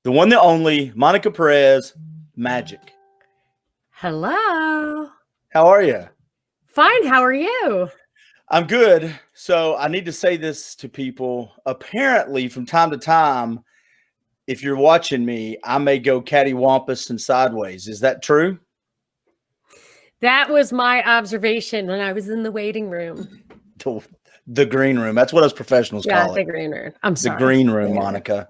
The one, the only, Monica Perez, Magic. Hello. How are you? Fine. How are you? I'm good. So I need to say this to people. Apparently, from time to time, if you're watching me, I may go cattywampus and sideways. Is that true? That was my observation when I was in the waiting room. The green room. That's what us professionals call The it. green room. I'm sorry. The green room, Monica.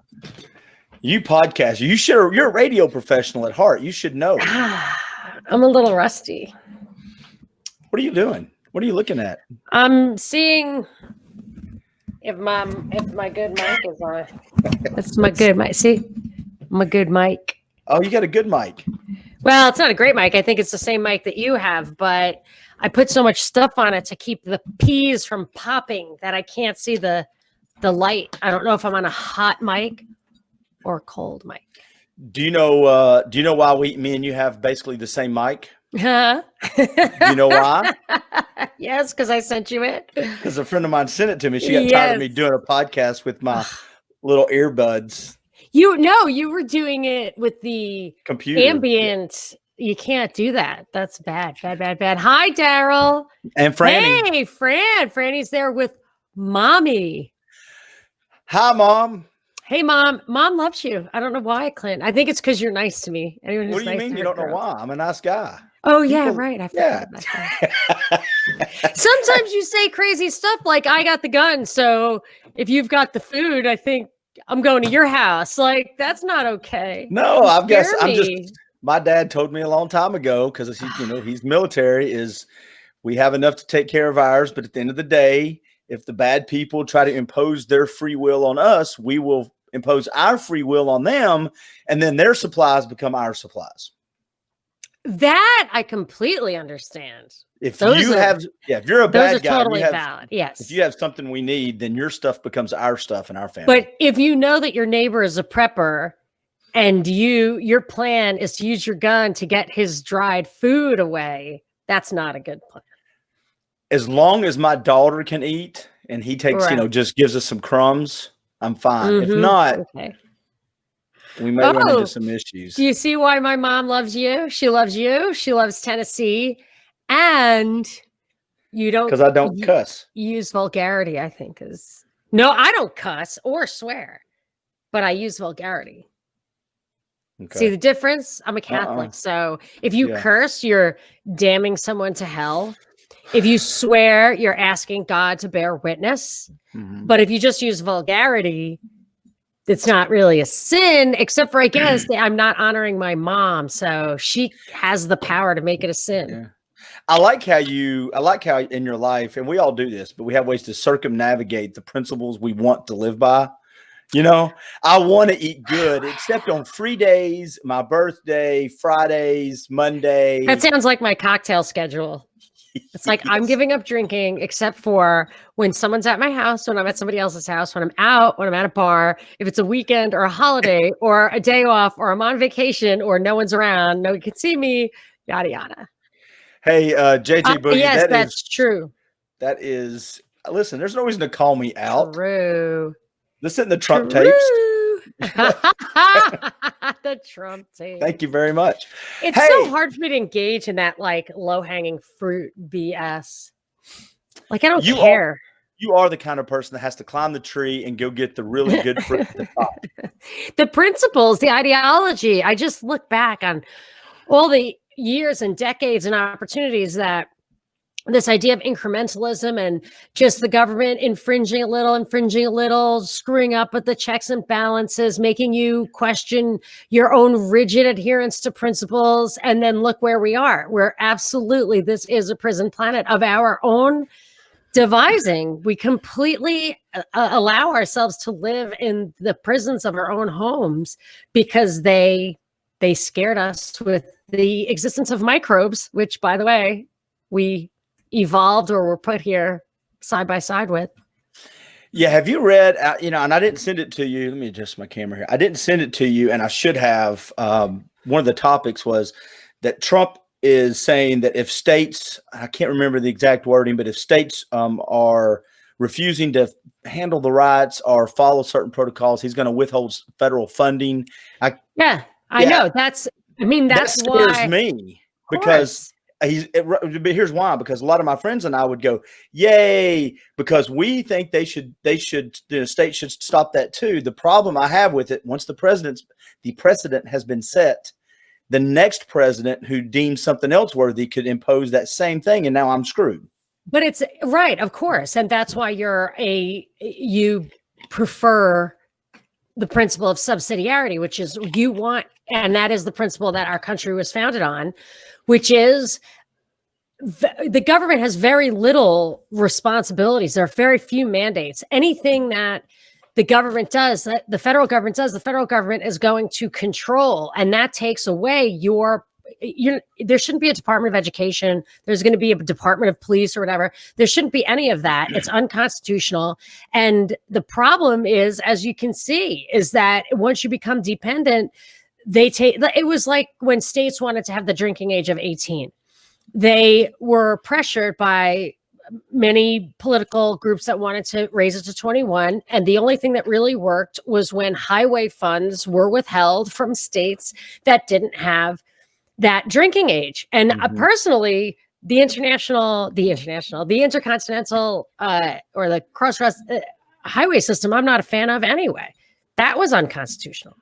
You podcast. You're a radio professional at heart. You should know. I'm a little rusty. What are you doing? What are you looking at? I'm seeing if my good mic is on. That's my good mic. See? I'm a good mic. Oh, you got a good mic. Well, it's not a great mic. I think it's the same mic that you have, but I put so much stuff on it to keep the peas from popping that I can't see the light. I don't know if I'm on a hot mic or a cold mic. Do you know why me and you have basically the same mic? Huh? Do you know why? Yes, because I sent you it. Because a friend of mine sent it to me. She got tired of me doing a podcast with my little earbuds. You were doing it with the computer ambient. You can't do that. That's bad. Hi, Daryl. And Franny. Hey, Fran. Franny's there with Mommy. Hi, Mom. Hey, Mom. Mom loves you. I don't know why, Clint. I think it's because you're nice to me. Anyone who's what do you nice mean you don't girls. know why? I'm a nice guy. Oh, yeah, right. I forgot about that. Sometimes you say crazy stuff like, I got the gun, so if you've got the food, I think I'm going to your house. Like, that's not okay. No, my dad told me a long time ago, because he's military, is we have enough to take care of ours, but at the end of the day, if the bad people try to impose their free will on us, we will impose our free will on them, and then their supplies become our supplies. That I completely understand. If you're a bad guy, totally valid. Yes. If you have something we need, then your stuff becomes our stuff in our family. But if you know that your neighbor is a prepper and your plan is to use your gun to get his dried food away, that's not a good plan. As long as my daughter can eat and he takes, just gives us some crumbs, I'm fine. Mm-hmm. If not, we may run into some issues. Do you see why my mom loves you? She loves you. She loves Tennessee. And you don't. Because I don't cuss. Use vulgarity, I think, is. No, I don't cuss or swear, but I use vulgarity. Okay. See the difference? I'm a Catholic. So if you curse, you're damning someone to hell. If you swear, you're asking God to bear witness. Mm-hmm. But if you just use vulgarity, it's not really a sin, except for, I guess, I'm not honoring my mom. So she has the power to make it a sin. Yeah. I like how in your life, and we all do this, but we have ways to circumnavigate the principles we want to live by. I want to eat good, except on free days, my birthday, Fridays, Monday. That sounds like my cocktail schedule. It's like I'm giving up drinking except for when someone's at my house, when I'm at somebody else's house, when I'm out, when I'm at a bar, if it's a weekend or a holiday or a day off or I'm on vacation or no one's around, no one can see me, yada, yada. Hey, JJ Boogie. Yes, that's true. That is, listen, there's no reason to call me out. True. Listen to the Trump tapes. The Trump tape. Thank you very much. It's so hard for me to engage in that like low-hanging fruit BS. Like I don't care. You are the kind of person that has to climb the tree and go get the really good fruit at the top. The principles, the ideology. I just look back on all the years and decades and opportunities that this idea of incrementalism and just the government infringing a little, screwing up with the checks and balances, making you question your own rigid adherence to principles. And then look where we are. This is a prison planet of our own devising. We completely allow ourselves to live in the prisons of our own homes because they scared us with the existence of microbes, which, by the way, we evolved or were put here side by side with. Yeah. Have you read, and I didn't send it to you. Let me adjust my camera here. I didn't send it to you, and I should have. One of the topics was that Trump is saying that if states, I can't remember the exact wording, but if states are refusing to handle the riots or follow certain protocols. He's going to withhold federal funding. I know. That's that scares why me, because but here's why, because a lot of my friends and I would go, yay, because we think the state should stop that too. The problem I have with it, once the precedent has been set, the next president who deems something else worthy could impose that same thing, and now I'm screwed. But it's right, of course, and that's why you prefer the principle of subsidiarity, which is you want, and that is the principle that our country was founded on, which is the government has very little responsibilities. There are very few mandates. Anything that the government does, that the federal government does, the federal government is going to control, and that takes away there shouldn't be a Department of Education. There's going to be a Department of Police or whatever. There shouldn't be any of that. It's unconstitutional. And the problem is, as you can see, is that once you become dependent, it was like when states wanted to have the drinking age of 18. They were pressured by many political groups that wanted to raise it to 21. And the only thing that really worked was when highway funds were withheld from states that didn't have that drinking age. And personally, the intercontinental or the cross highway system, I'm not a fan of anyway. That was unconstitutional.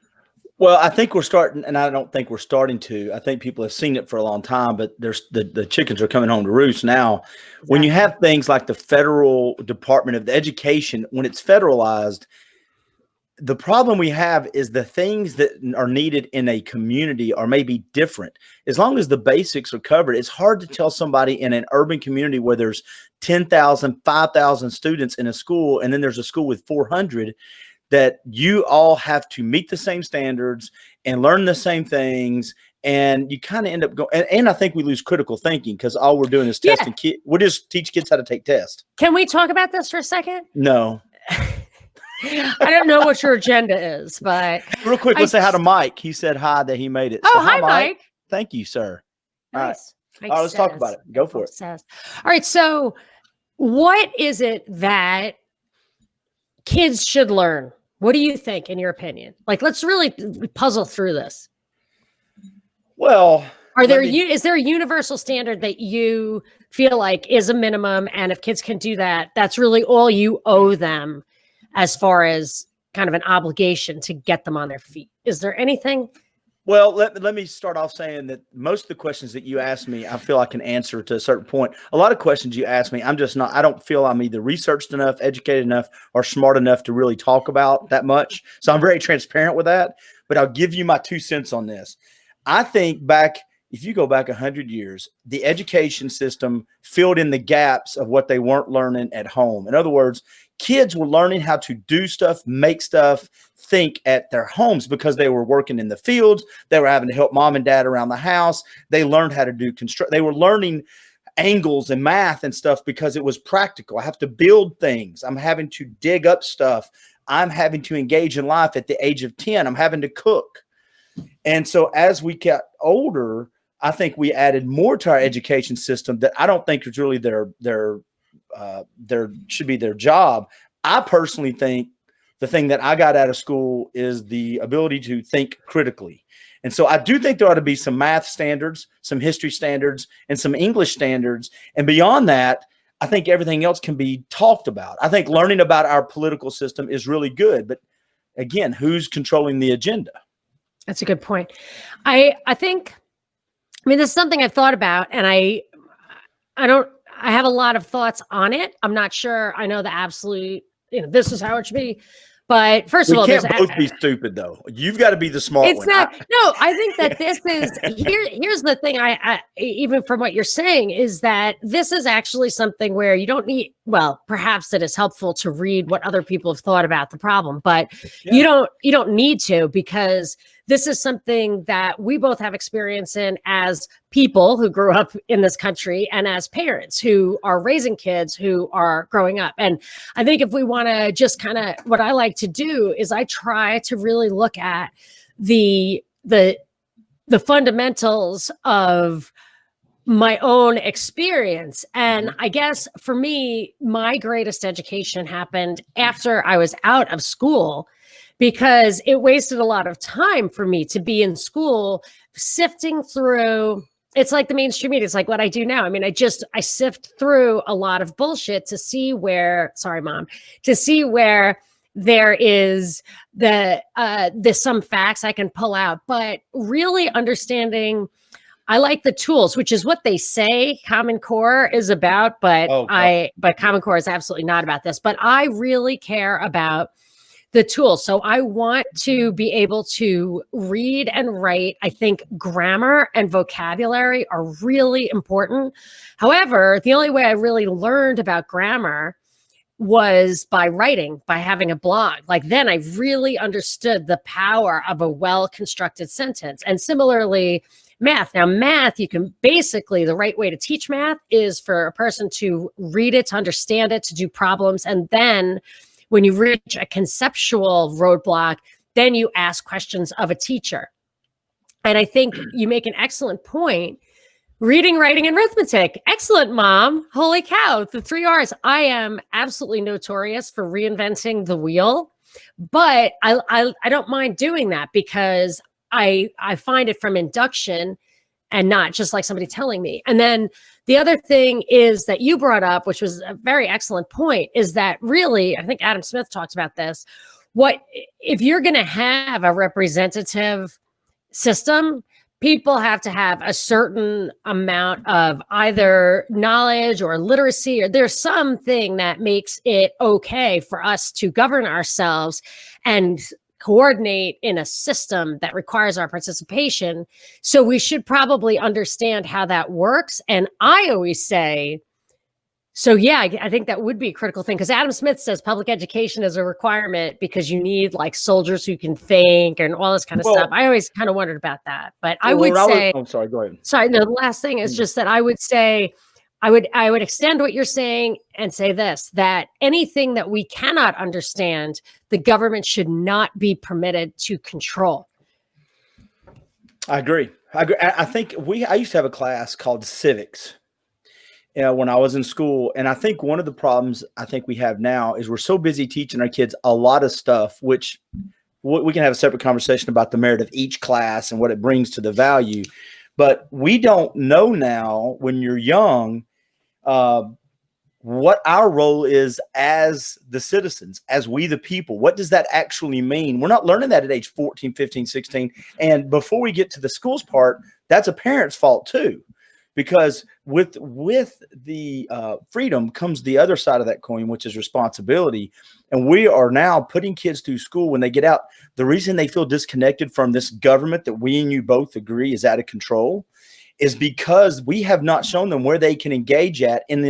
Well, I think we're starting, and I don't think we're starting to. I think people have seen it for a long time, but there's the chickens are coming home to roost now. Exactly. When you have things like the federal Department of Education, when it's federalized, the problem we have is the things that are needed in a community are maybe different. As long as the basics are covered, it's hard to tell somebody in an urban community where there's 10,000, 5,000 students in a school, and then there's a school with 400, that you all have to meet the same standards and learn the same things. And you kind of end up going, and I think we lose critical thinking because all we're doing is testing kids. We'll just teach kids how to take tests. Can we talk about this for a second? No. I don't know what your agenda is, but real quick, let's say hi to Mike. He said hi, that he made it. Oh, so, hi, Mike. Thank you, sir. Nice. All right, let's talk about it. Go for it. All right. So what is it that kids should learn? What do you think, in your opinion? Like, let's really puzzle through this. Well, is there a universal standard that you feel like is a minimum? And if kids can do that, that's really all you owe them as far as kind of an obligation to get them on their feet. Is there anything? Well, let me start off saying that most of the questions that you ask me, I feel I can answer to a certain point. A lot of questions you ask me, I don't feel I'm either researched enough, educated enough, or smart enough to really talk about that much. So I'm very transparent with that, but I'll give you my 2 cents on this. I think if you go back 100 years, the education system filled in the gaps of what they weren't learning at home. In other words, kids were learning how to do stuff, make stuff, think at their homes because they were working in the fields. They were having to help mom and dad around the house. They learned how to do They were learning angles and math and stuff because it was practical. I have to build things. I'm having to dig up stuff. I'm having to engage in life at the age of 10. I'm having to cook. And so as we got older, I think we added more to our education system that I don't think is really should be their job. I personally think the thing that I got out of school is the ability to think critically. And so I do think there ought to be some math standards, some history standards, and some English standards. And beyond that, I think everything else can be talked about. I think learning about our political system is really good. But again, who's controlling the agenda? That's a good point. I mean, this is something I've thought about, and I have a lot of thoughts on it. I'm not sure I know the absolute, this is how it should be. But first of all, we can't both be stupid, though. You've got to be the smart one. It's not. No, I think that this is here's the thing. I even from what you're saying is that this is actually something where you don't need. Well, perhaps it is helpful to read what other people have thought about the problem, but you don't need to, because this is something that we both have experience in as people who grew up in this country and as parents who are raising kids who are growing up. And I think if we want to just kind of, what I like to do is I try to really look at the fundamentals of my own experience. And I guess for me, my greatest education happened after I was out of school, because it wasted a lot of time for me to be in school sifting through. It's like the mainstream media. It's like what I do now. I mean, I sift through a lot of bullshit to see where, sorry, Mom, to see where there is there's some facts I can pull out, but really understanding, I like the tools, which is what they say Common Core is about, but but Common Core is absolutely not about this. But I really care about the tools. So I want to be able to read and write. I think grammar and vocabulary are really important. However, the only way I really learned about grammar was by writing, by having a blog. Like then I really understood the power of a well-constructed sentence. And similarly, math. Now, math, you can basically, the right way to teach math is for a person to read it, to understand it, to do problems. And then when you reach a conceptual roadblock, then you ask questions of a teacher. And I think you make an excellent point. Reading, writing, and arithmetic. Excellent, Mom. Holy cow, the 3 R's. I am absolutely notorious for reinventing the wheel, but I don't mind doing that because I find it from induction and not just like somebody telling me. And then the other thing is that you brought up, which was a very excellent point, is that really, I think Adam Smith talks about this, what if you're going to have a representative system, people have to have a certain amount of either knowledge or literacy, or there's something that makes it okay for us to govern ourselves and coordinate in a system that requires our participation. So we should probably understand how that works. And I always say, so yeah, I think that would be a critical thing, because Adam Smith says public education is a requirement because you need like soldiers who can think and all this kind of stuff. I always kind of wondered about that, but I would say, I'm sorry, go ahead. Sorry, no, the last thing is just that I would say, I would extend what you're saying and say this, that anything that we cannot understand, the government should not be permitted to control. I agree. I think I used to have a class called civics when I was in school. And I think one of the problems I think we have now is we're so busy teaching our kids a lot of stuff, which we can have a separate conversation about the merit of each class and what it brings to the value. But we don't know now when you're young what our role is as the citizens, as we the people. What does that actually mean? We're not learning that at age 14, 15, 16. And before we get to the schools part, that's a parent's fault too. Because with the freedom comes the other side of that coin, which is responsibility. And we are now putting kids through school when they get out. The reason they feel disconnected from this government that we and you both agree is out of control is because we have not shown them where they can engage at in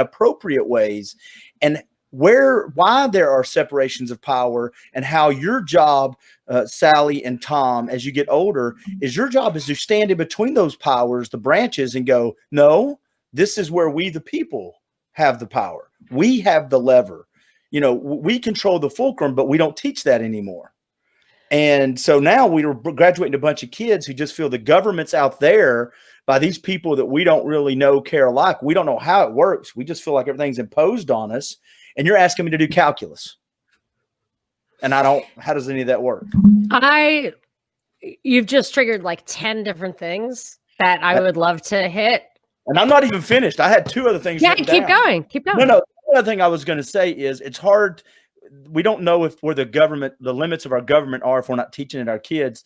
appropriate ways, and why there are separations of power, and how your job, Sally and Tom, as you get older, is your job is to stand in between those powers, the branches, and go, no, this is where we the people have the power. We have the lever. You know, we control the fulcrum, but we don't teach that anymore. And so now we're graduating a bunch of kids who just feel the government's out there by these people that we don't really know, care, like. We don't know how it works. We just feel like everything's imposed on us. And you're asking me to do calculus. And I don't, how does any of that work? You've just triggered like 10 different things that I would love to hit. And I'm not even finished. I had 2 other things. Yeah, keep going. Keep going. No. The other thing I was going to say is it's hard. We don't know where the limits of our government are if we're not teaching it our kids.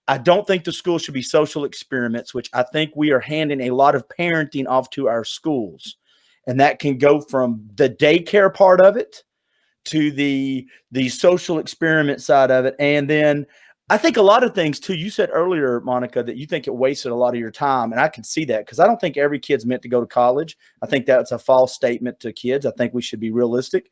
I don't think the schools should be social experiments, which I think we are handing a lot of parenting off to our schools. And that can go from the daycare part of it to the social experiment side of it. And then I think a lot of things too. You said earlier, Monica, that you think it wasted a lot of your time. And I can see that, because I don't think every kid's meant to go to college. I think that's a false statement to kids. I think we should be realistic.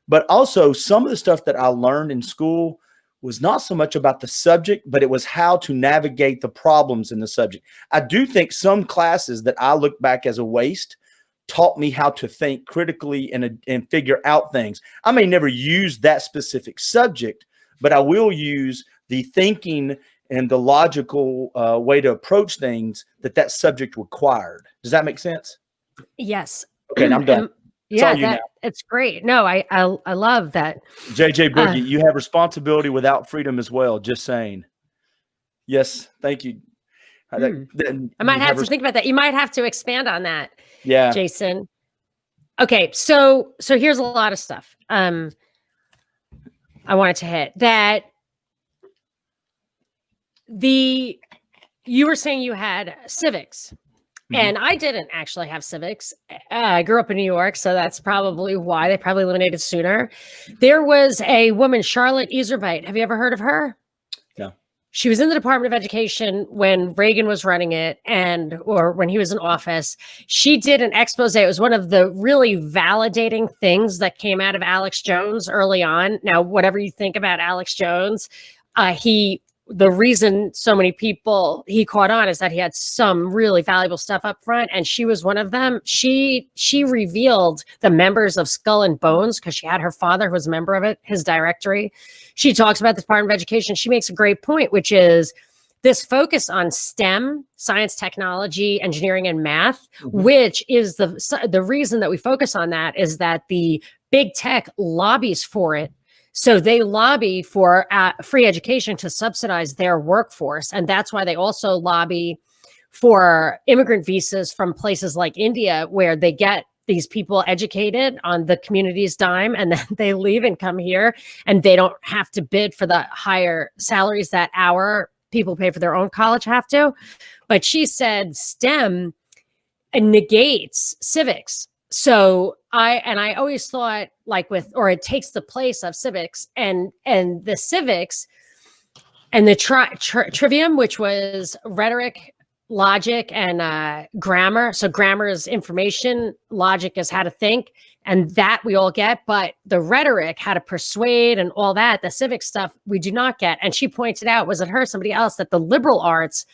But also some of the stuff that I learned in school was not so much about the subject, but it was how to navigate the problems in the subject. I do think some classes that I look back as a waste taught me how to think critically and figure out things. I may never use that specific subject, but I will use the thinking and the logical way to approach things that subject required. Does that make sense? Yes. Okay, and I'm done. It's great. No, I love that. JJ Boogie, you have responsibility without freedom as well. Just saying. Yes, thank you. I might have to think about that. You might have to expand on that. Yeah, Jason. Okay, so here's a lot of stuff. I wanted to hit that. You were saying you had civics, and I didn't actually have civics. I grew up in New York, so that's probably why they probably eliminated sooner. There was a woman, Charlotte Iserbyt. Have you ever heard of her? No. She was in the Department of Education when Reagan was running it or when he was in office. She did an expose. It was one of the really validating things that came out of Alex Jones early on. Now, whatever you think about Alex Jones, the reason so many people he caught on is that he had some really valuable stuff up front, and she was one of them. She revealed the members of Skull and Bones because she had her father who was a member of it, his directory. She talks about the Department of Education. She makes a great point, which is this focus on STEM, science, technology, engineering, and math, which is the reason that we focus on that is that the big tech lobbies for it. So they lobby for free education to subsidize their workforce. And that's why they also lobby for immigrant visas from places like India, where they get these people educated on the community's dime, and then they leave and come here, and they don't have to bid for the higher salaries that our people pay for their own college have to. But she said STEM negates civics. So I always thought it takes the place of civics and the civics and the trivium, which was rhetoric, logic, and grammar. So grammar is information, logic is how to think, and that we all get. But the rhetoric, how to persuade and all that, the civic stuff, we do not get. And she pointed out, was it her, somebody else, that the liberal arts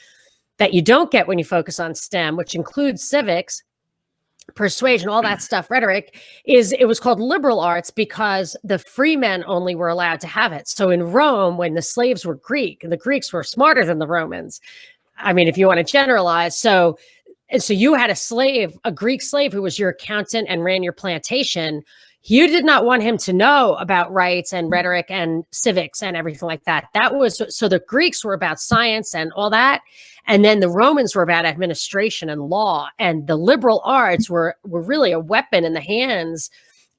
that you don't get when you focus on STEM, which includes civics, persuasion, all that stuff, rhetoric, it was called liberal arts because the free men only were allowed to have it. So in Rome, when the slaves were Greek, the Greeks were smarter than the Romans. I mean, if you want to generalize. So you had a Greek slave who was your accountant and ran your plantation. You did not want him to know about rights and rhetoric and civics and everything like that. So the Greeks were about science and all that. And then the Romans were about administration and law. And the liberal arts were really a weapon in the hands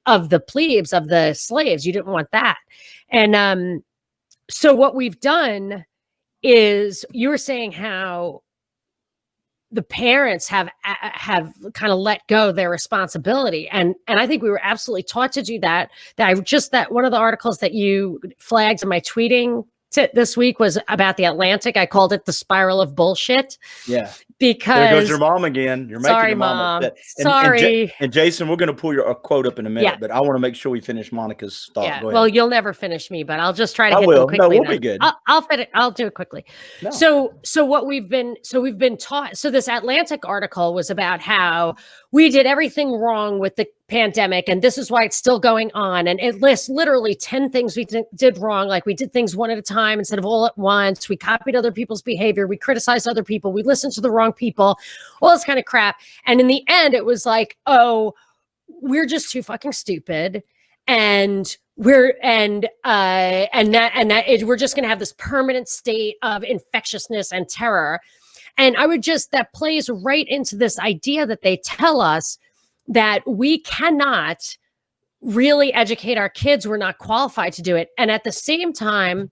of the plebes, of the slaves. You didn't want that. And so what we've done is, you were saying how the parents have kind of let go their responsibility. And I think we were absolutely taught to do that. That one of the articles that you flagged in my tweeting this week was about the Atlantic. I called it the spiral of bullshit. Yeah. Because there goes your mom again. You're making sorry, your mom Mom. upset. Sorry. And Jason, we're going to pull your quote up in a minute, but I want to make sure we finish Monica's thought. Yeah. Go ahead. Well, you'll never finish me, but I'll just try to hit them quickly. No, we'll be good. I'll do it quickly. No. So we've been taught. So this Atlantic article was about how we did everything wrong with the pandemic, and this is why it's still going on. And it lists literally 10 things we did wrong. Like, we did things one at a time instead of all at once. We copied other people's behavior. We criticized other people. We listened to the wrong people, all this kind of crap. And in the end, it was like, oh, we're just too fucking stupid. And we're just going to have this permanent state of infectiousness and terror. And that plays right into this idea that they tell us that we cannot really educate our kids. We're not qualified to do it. And at the same time,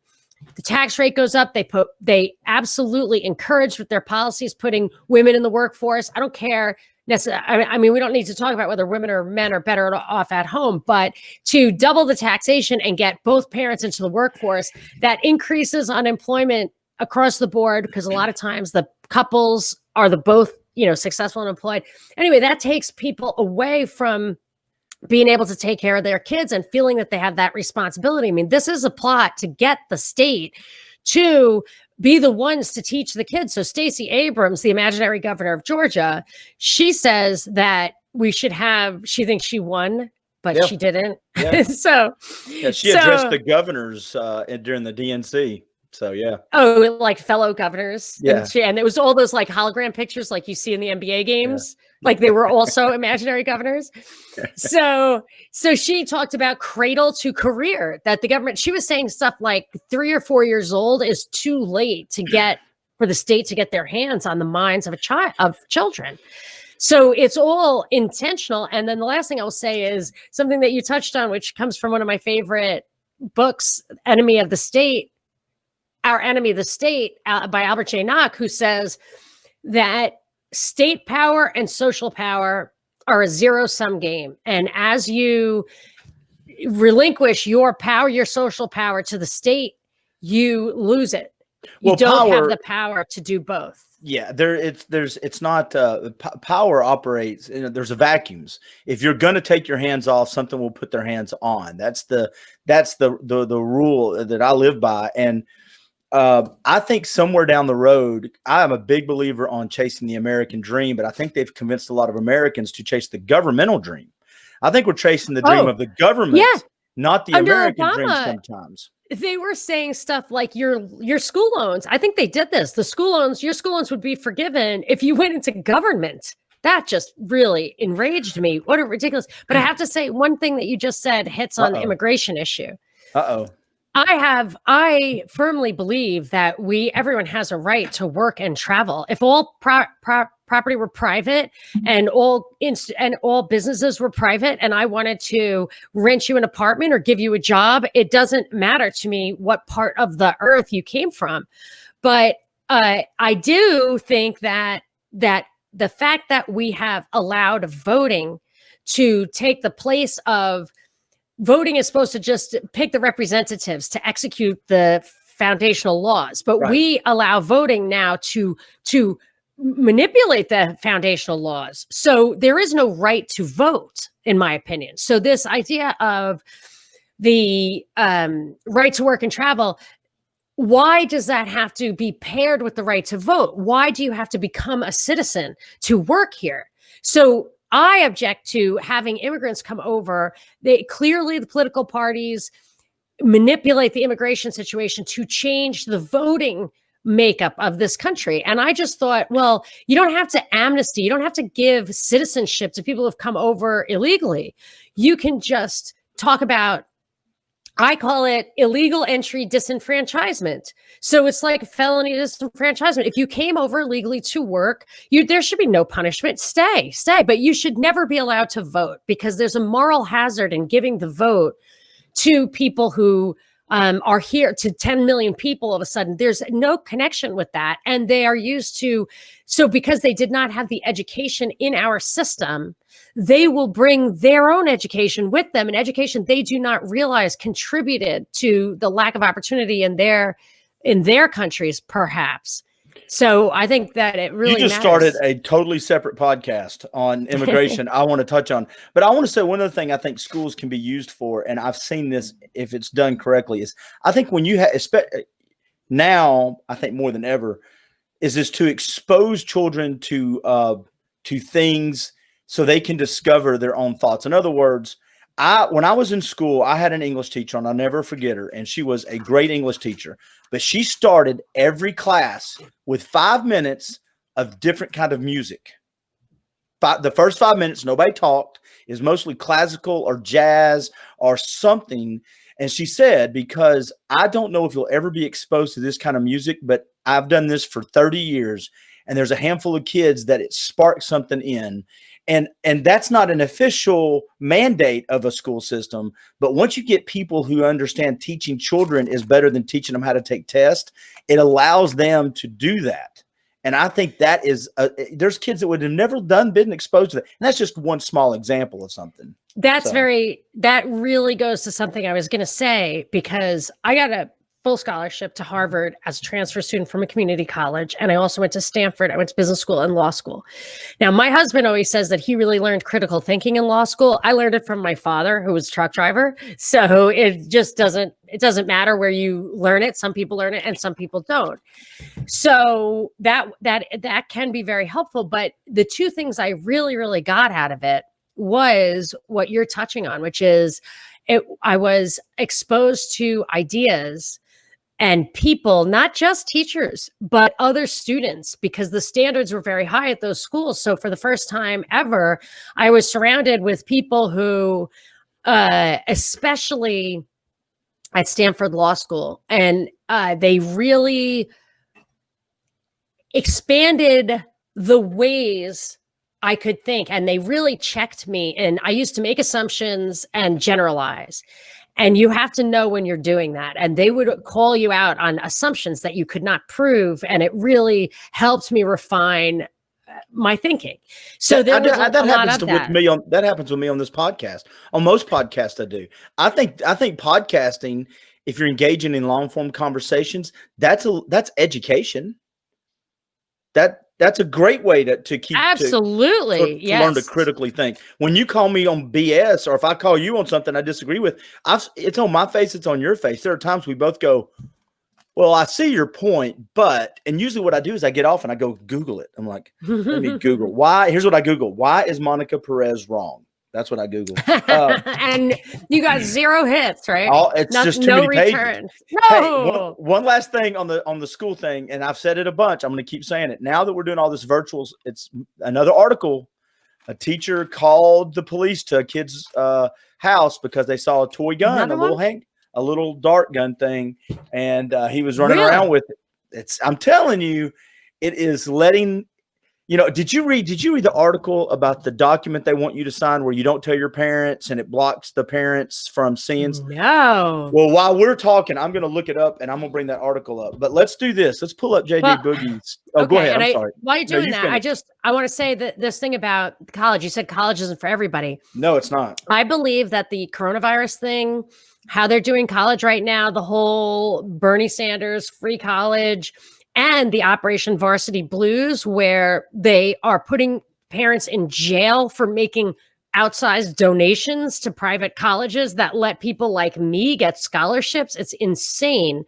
the tax rate goes up. They absolutely encourage with their policies putting women in the workforce. I don't care. I mean, we don't need to talk about whether women or men are better off at home, but to double the taxation and get both parents into the workforce, that increases unemployment across the board, because a lot of times the couples are both successful and employed. Anyway, that takes people away from being able to take care of their kids and feeling that they have that responsibility. I mean, this is a plot to get the state to be the ones to teach the kids. So Stacey Abrams, the imaginary governor of Georgia, she says that she thinks she won, but she didn't. Yeah. She addressed the governors during the DNC. So yeah. Oh, like fellow governors. Yeah. And it was all those like hologram pictures like you see in the NBA games. Yeah. Like they were also imaginary governors. So she talked about cradle to career, that the government, she was saying stuff like 3 or 4 years old is too late to get for the state to get their hands on the minds of children. So it's all intentional. And then the last thing I'll say is something that you touched on, which comes from one of my favorite books, Enemy of the State, Our Enemy of the State, by Albert J. Nock, who says that state power and social power are a zero-sum game. And as you relinquish your power, your social power to the state, you lose it. You don't have the power to do both. Yeah, it's not power operates. There's a vacuums. If you're going to take your hands off, something will put their hands on. That's the rule that I live by. And I think somewhere down the road, I am a big believer on chasing the American dream, but I think they've convinced a lot of Americans to chase the governmental dream. I think we're chasing the dream of the government, not the American dream sometimes. They were saying stuff like your school loans. I think they did this. The school loans, your school loans would be forgiven if you went into government. That just really enraged me. What a ridiculous. But I have to say, one thing that you just said hits on the immigration issue. I firmly believe that everyone has a right to work and travel. If all property were private and all businesses were private, and I wanted to rent you an apartment or give you a job, it doesn't matter to me what part of the earth you came from. But I do think that the fact that we have allowed voting to take the place of voting is supposed to just pick the representatives to execute the foundational laws, but we allow voting now to manipulate the foundational laws. So there is no right to vote, in my opinion. So this idea of the right to work and travel, why does that have to be paired with the right to vote? Why do you have to become a citizen to work here? So I object to having immigrants come over. Clearly the political parties manipulate the immigration situation to change the voting makeup of this country. And I just thought, well, you don't have to amnesty. You don't have to give citizenship to people who have come over illegally. You can just talk about, I call it illegal entry disenfranchisement. So it's like felony disenfranchisement. If you came over illegally to work, there should be no punishment. Stay. But you should never be allowed to vote, because there's a moral hazard in giving the vote to people who are here, to 10 million people all of a sudden. There's no connection with that. And they are used to, so because they did not have the education in our system, they will bring their own education with them, an education they do not realize contributed to the lack of opportunity in their countries, perhaps. So I think that it really You just matters. started a totally separate podcast on immigration I want to touch on. But I want to say one other thing I think schools can be used for, and I've seen this if it's done correctly, is I think when you now, I think more than ever, is to expose children to things so they can discover their own thoughts. In other words, when I was in school, I had an English teacher, and I'll never forget her. And she was a great English teacher, but she started every class with 5 minutes of different kind of music. The first 5 minutes, nobody talked. Is mostly classical or jazz or something. And she said, because I don't know if you'll ever be exposed to this kind of music, but I've done this for 30 years, and there's a handful of kids that it sparked something in. And that's not an official mandate of a school system. But once you get people who understand teaching children is better than teaching them how to take tests, it allows them to do that. And I think that is, there's kids that would have never been exposed to that. And that's just one small example of something. That really goes to something I was going to say, because I got a full scholarship to Harvard as a transfer student from a community college. And I also went to Stanford. I went to business school and law school. Now, my husband always says that he really learned critical thinking in law school. I learned it from my father, who was a truck driver. So it doesn't matter where you learn it. Some people learn it and some people don't. So that can be very helpful. But the two things I really, really got out of it was what you're touching on, which is I was exposed to ideas and people, not just teachers, but other students, because the standards were very high at those schools. So for the first time ever, I was surrounded with people who, especially at Stanford Law School, and they really expanded the ways I could think, and they really checked me. And I used to make assumptions and generalize. And you have to know when you're doing that. And they would call you out on assumptions that you could not prove. And it really helped me refine my thinking. So there was a lot of that. That happens with me on this podcast. On most podcasts I do. I think podcasting, if you're engaging in long form conversations, that's education. That's a great way to keep absolutely to learn to critically think. When you call me on BS, or if I call you on something I disagree with, it's on my face, it's on your face. There are times we both go, well, I see your point, but, and usually what I do is I get off and I go Google it. I'm like, let me Google why. Here's what I Google: why is Monica Perez wrong? That's what I Google. And you got 0 hits, right? It's just too many returns. pages. No. Hey, one last thing on the school thing, and I've said it a bunch. I'm going to keep saying it. Now that we're doing all this virtuals, it's another article. A teacher called the police to a kid's house because they saw a toy gun, a little dart gun thing, and he was running around with it. I'm telling you, it is letting. You know, did you read the article about the document they want you to sign where you don't tell your parents and it blocks the parents from seeing? No. Well, while we're talking, I'm going to look it up and I'm going to bring that article up. But let's do this. Let's pull up JJ Boogie's. Oh, okay, go ahead. I'm sorry. While you're doing that, I want to say that this thing about college, you said college isn't for everybody. No, it's not. I believe that the coronavirus thing, how they're doing college right now, the whole Bernie Sanders free college, and the Operation Varsity Blues, where they are putting parents in jail for making outsized donations to private colleges that let people like me get scholarships. It's insane.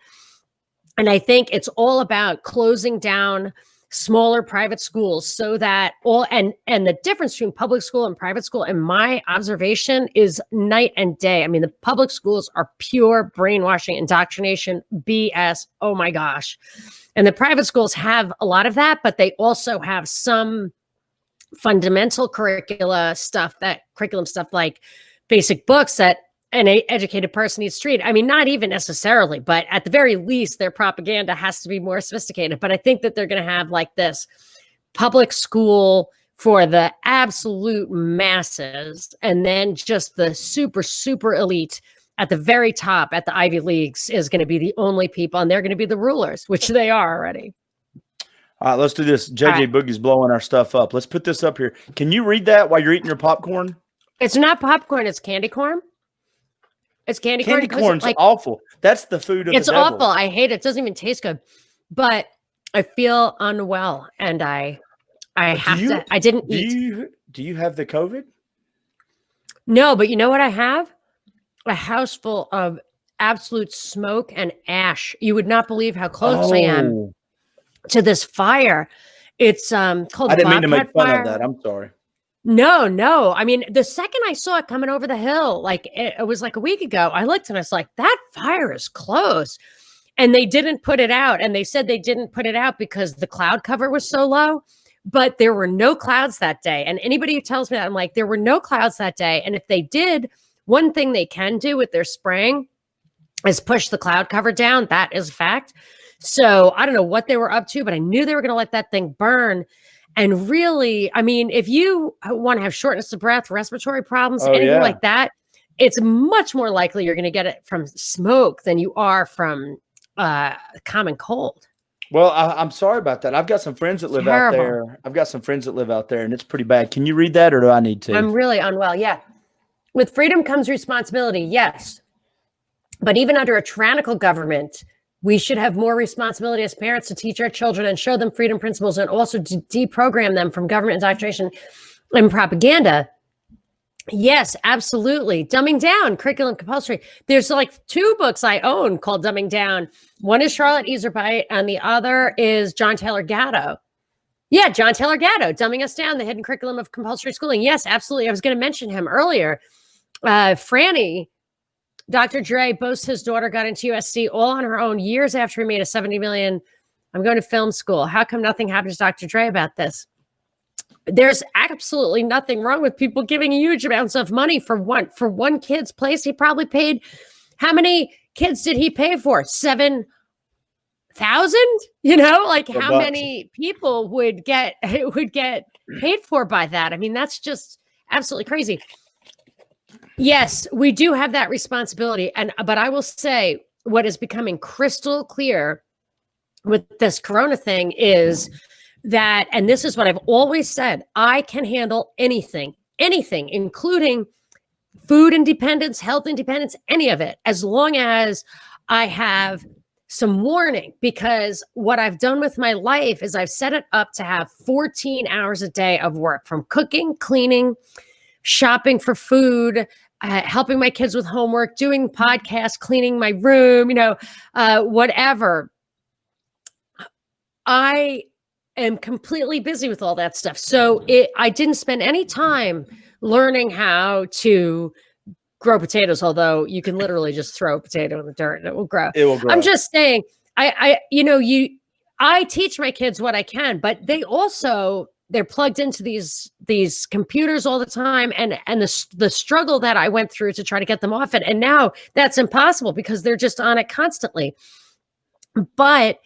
And I think it's all about closing down smaller private schools so that and the difference between public school and private school, in my observation, is night and day. I mean, the public schools are pure brainwashing, indoctrination, BS. Oh my gosh. And the private schools have a lot of that, but they also have some fundamental curriculum stuff like basic books that an educated person needs to read. I mean, not even necessarily, but at the very least, their propaganda has to be more sophisticated. But I think that they're going to have like this public school for the absolute masses, and then just the super, super elite at the very top at the Ivy Leagues is going to be the only people, and they're going to be the rulers, which they are already. All right, let's do this. JJ Boogie's blowing our stuff up. Let's put this up here. Can you read that while you're eating your popcorn? It's not popcorn. It's candy corn. It's candy corn. Candy corn's like, awful. That's the food of the devil. It's awful. I hate it. It doesn't even taste good. But I feel unwell, and I didn't eat. Do you have the COVID? No, but you know what I have? A house full of absolute smoke and ash. You would not believe how close I am to this fire. It's called. I didn't mean to make fun of that. I'm sorry. No. I mean, the second I saw it coming over the hill, like it was like a week ago, I looked and I was like, that fire is close. And they didn't put it out. And they said they didn't put it out because the cloud cover was so low. But there were no clouds that day. And anybody who tells me that, I'm like, there were no clouds that day. And if they did, one thing they can do with their spraying is push the cloud cover down. That is a fact. So I don't know what they were up to, but I knew they were going to let that thing burn. And really, I mean, if you want to have shortness of breath, respiratory problems, anything like that, it's much more likely you're going to get it from smoke than you are from common cold. Well, I'm sorry about that. I've got some friends that live out there. And it's pretty bad. Can you read that, or do I need to? I'm really unwell. Yeah. With freedom comes responsibility. Yes. But even under a tyrannical government, we should have more responsibility as parents to teach our children and show them freedom principles, and also to deprogram them from government indoctrination and propaganda. Yes, absolutely. Dumbing Down, curriculum compulsory. There's like 2 books I own called Dumbing Down. One is Charlotte Iserbyt, and the other is John Taylor Gatto. Yeah, John Taylor Gatto, Dumbing Us Down, the Hidden Curriculum of Compulsory Schooling. Yes, absolutely. I was going to mention him earlier. Franny Dr. Dre boasts his daughter got into USC all on her own years after he made a $70 million. I'm going to film school. How come nothing happened to Dr. Dre about this? There's absolutely nothing wrong with people giving huge amounts of money for one kid's place. He probably paid, how many kids did he pay for? 7,000? Like how many people would get paid for by that? I mean, that's just absolutely crazy. Yes, we do have that responsibility. But I will say what is becoming crystal clear with this corona thing is that, and this is what I've always said, I can handle anything, including food independence, health independence, any of it, as long as I have some warning. Because what I've done with my life is I've set it up to have 14 hours a day of work, from cooking, cleaning, shopping for food, helping my kids with homework, doing podcasts, cleaning my room, whatever. I am completely busy with all that stuff. So I didn't spend any time learning how to grow potatoes, although you can literally just throw a potato in the dirt and it will grow. I'm just saying, I teach my kids what I can, but they're plugged into these computers all the time, and the struggle that I went through to try to get them off it. And now that's impossible because they're just on it constantly. But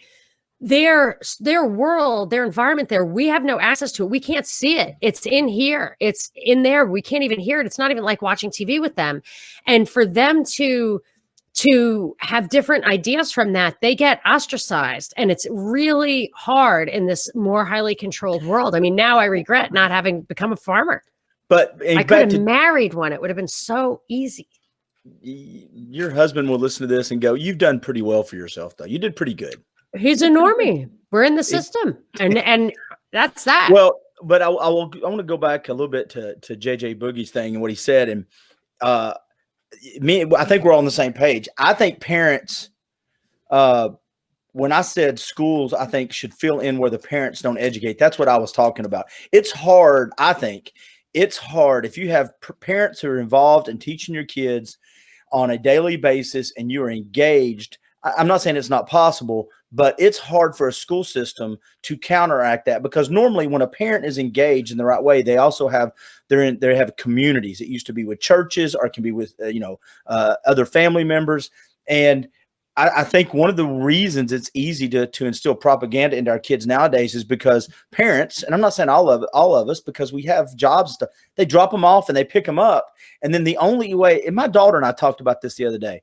their world, their environment there, we have no access to it. We can't see it. It's in here. It's in there. We can't even hear it. It's not even like watching TV with them. And for them to have different ideas from that, they get ostracized. And it's really hard in this more highly controlled world. I mean, now I regret not having become a farmer. But I could have married one. It would have been so easy. Your husband will listen to this and go, "You've done pretty well for yourself, though. You did pretty good." He's a normie. We're in the system, and that's that. Well, but I want to go back a little bit to JJ Boogie's thing and what he said, and I think we're all on the same page. I think parents, when I said schools, I think should fill in where the parents don't educate. That's what I was talking about. It's hard. I think it's hard if you have parents who are involved in teaching your kids on a daily basis and you are engaged. I'm not saying it's not possible, but it's hard for a school system to counteract that, because normally when a parent is engaged in the right way, they also have they have communities. It used to be with churches, or it can be with other family members. And I think one of the reasons it's easy to instill propaganda into our kids nowadays is because parents, and I'm not saying all of us, because we have jobs, they drop them off and they pick them up. And then the only way, and my daughter and I talked about this the other day,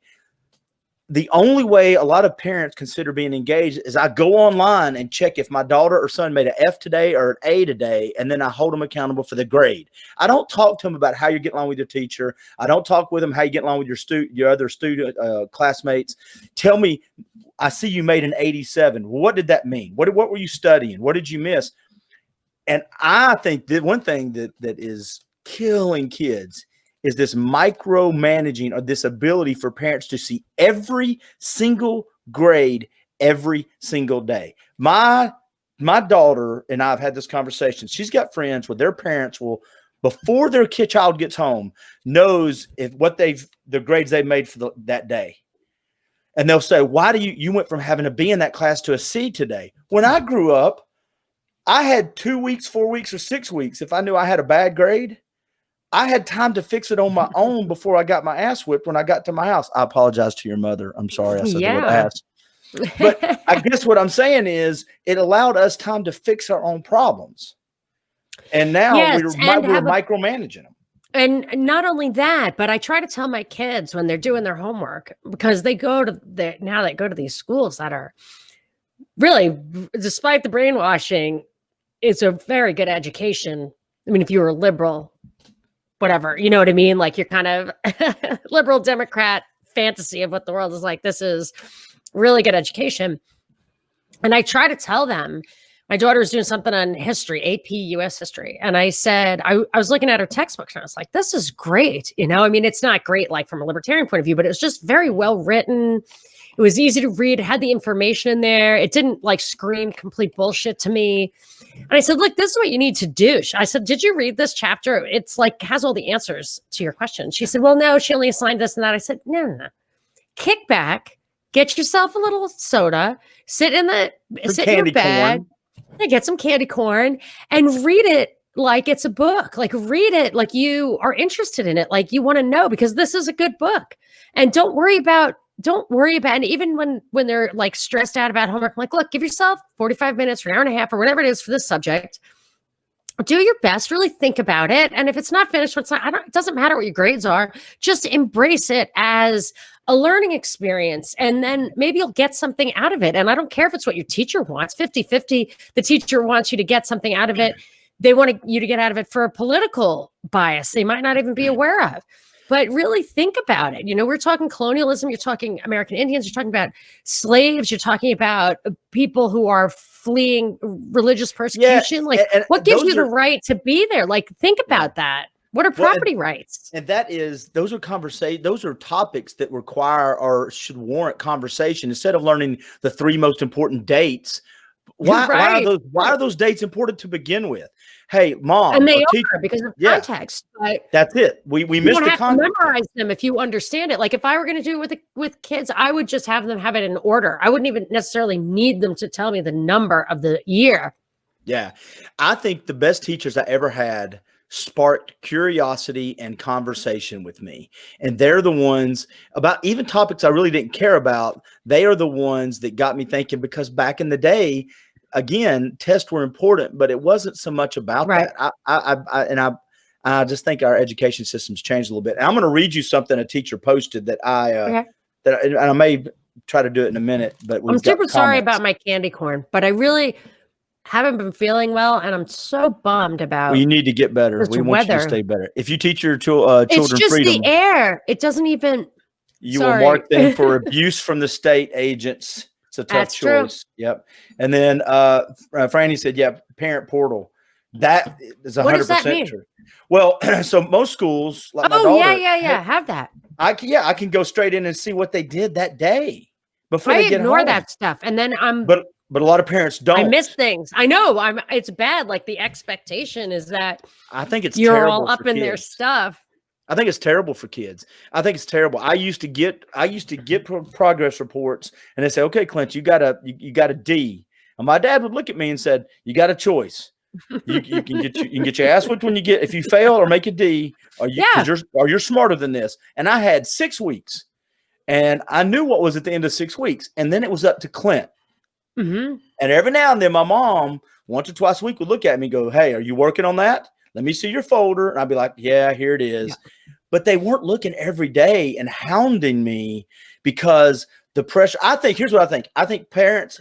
the only way a lot of parents consider being engaged is I go online and check if my daughter or son made an F today or an A today, and then I hold them accountable for the grade. I don't talk to them about how you're getting along with your teacher. I don't talk with them how you get along with your other student classmates. Tell me, I see you made an 87. Well, what did that mean? What were you studying? What did you miss? And I think that one thing that is killing kids is this micromanaging, or this ability for parents to see every single grade every single day. My daughter and I have had this conversation. She's got friends where their parents will, before their child gets home, knows the grades they've made for that day. And they'll say, "Why do you went from having a B in that class to a C today?" When I grew up, I had 2 weeks, 4 weeks, or 6 weeks. If I knew I had a bad grade, I had time to fix it on my own before I got my ass whipped when I got to my house. I apologize to your mother. I'm sorry I said the word ass. But I guess what I'm saying is it allowed us time to fix our own problems. And now we're micromanaging them. And not only that, but I try to tell my kids when they're doing their homework, because they go to these schools that are really, despite the brainwashing, it's a very good education. I mean, if you were a liberal, whatever, you know what I mean? Like, you're kind of liberal Democrat fantasy of what the world is like. This is really good education. And I try to tell them, my daughter was doing something on history, AP US history. And I said, I was looking at her textbooks and I was like, this is great. I mean, it's not great, like from a libertarian point of view, but it was just very well written. It was easy to read. It had the information in there. It didn't like scream complete bullshit to me. And I said, look, this is what you need to do. I said, did you read this chapter? It's like has all the answers to your question. She said, well, no, she only assigned this and that. I said, no. Kick back, get yourself a little soda, sit in your bed, and get some candy corn and read it like it's a book. Like read it like you are interested in it, like you want to know, because this is a good book. And don't worry about, and even when they're like stressed out about homework, I'm like, look, give yourself 45 minutes or an hour and a half or whatever it is for this subject. Do your best, really think about it. And if it's not finished, it doesn't matter what your grades are, just embrace it as a learning experience. And then maybe you'll get something out of it. And I don't care if it's what your teacher wants, 50-50, the teacher wants you to get something out of it. They want you to get out of it for a political bias they might not even be aware of. But really think about it. You know, we're talking colonialism, you're talking American Indians, you're talking about slaves, you're talking about people who are fleeing religious persecution. And what gives you the right to be there? Like, think about that. What are property rights? And those are topics that require or should warrant conversation instead of learning the 3 most important dates. Why are those dates important to begin with? Hey, mom, and they are because of context. But that's it. We missed the context. You don't have to memorize them if you understand it. Like if I were going to do it with kids, I would just have them have it in order. I wouldn't even necessarily need them to tell me the number of the year. Yeah, I think the best teachers I ever had sparked curiosity and conversation with me. And they're the ones about even topics I really didn't care about. They are the ones that got me thinking, because back in the day, again, tests were important, but it wasn't so much about that. I just think our education system's changed a little bit. And I'm going to read you something a teacher posted that and I may try to do it in a minute, but I'm super sorry about my candy corn, but I really haven't been feeling well, and I'm so bummed about. Well, you need to get better. We want you to stay better. If you teach your children it's just freedom, the air. It doesn't even. You will mark them for abuse from the state agents. It's a tough choice. True. Yep. And then Franny said, "Yeah, parent portal. That is 100% true." Well, so most schools, like my daughter, have that. I can go straight in and see what they did that day before they get home. I ignore that stuff, and then But a lot of parents don't. I miss things. I know. It's bad. Like the expectation is that I think it's you're terrible all up in their stuff. I think it's terrible for kids. I think it's terrible. I used to get progress reports, and they say, "Okay, Clint, you got a D." And my dad would look at me and said, "You got a choice. You can get your ass whipped when if you fail or make a D, or you're smarter than this." And I had 6 weeks, and I knew what was at the end of 6 weeks, and then it was up to Clint. Mm-hmm. And every now and then, my mom, once or twice a week, would look at me and go, "Hey, are you working on that? Let me see your folder." And I'd be like, "Yeah, here it is." Yeah. But they weren't looking every day and hounding me because the pressure. Here's what I think. I think parents,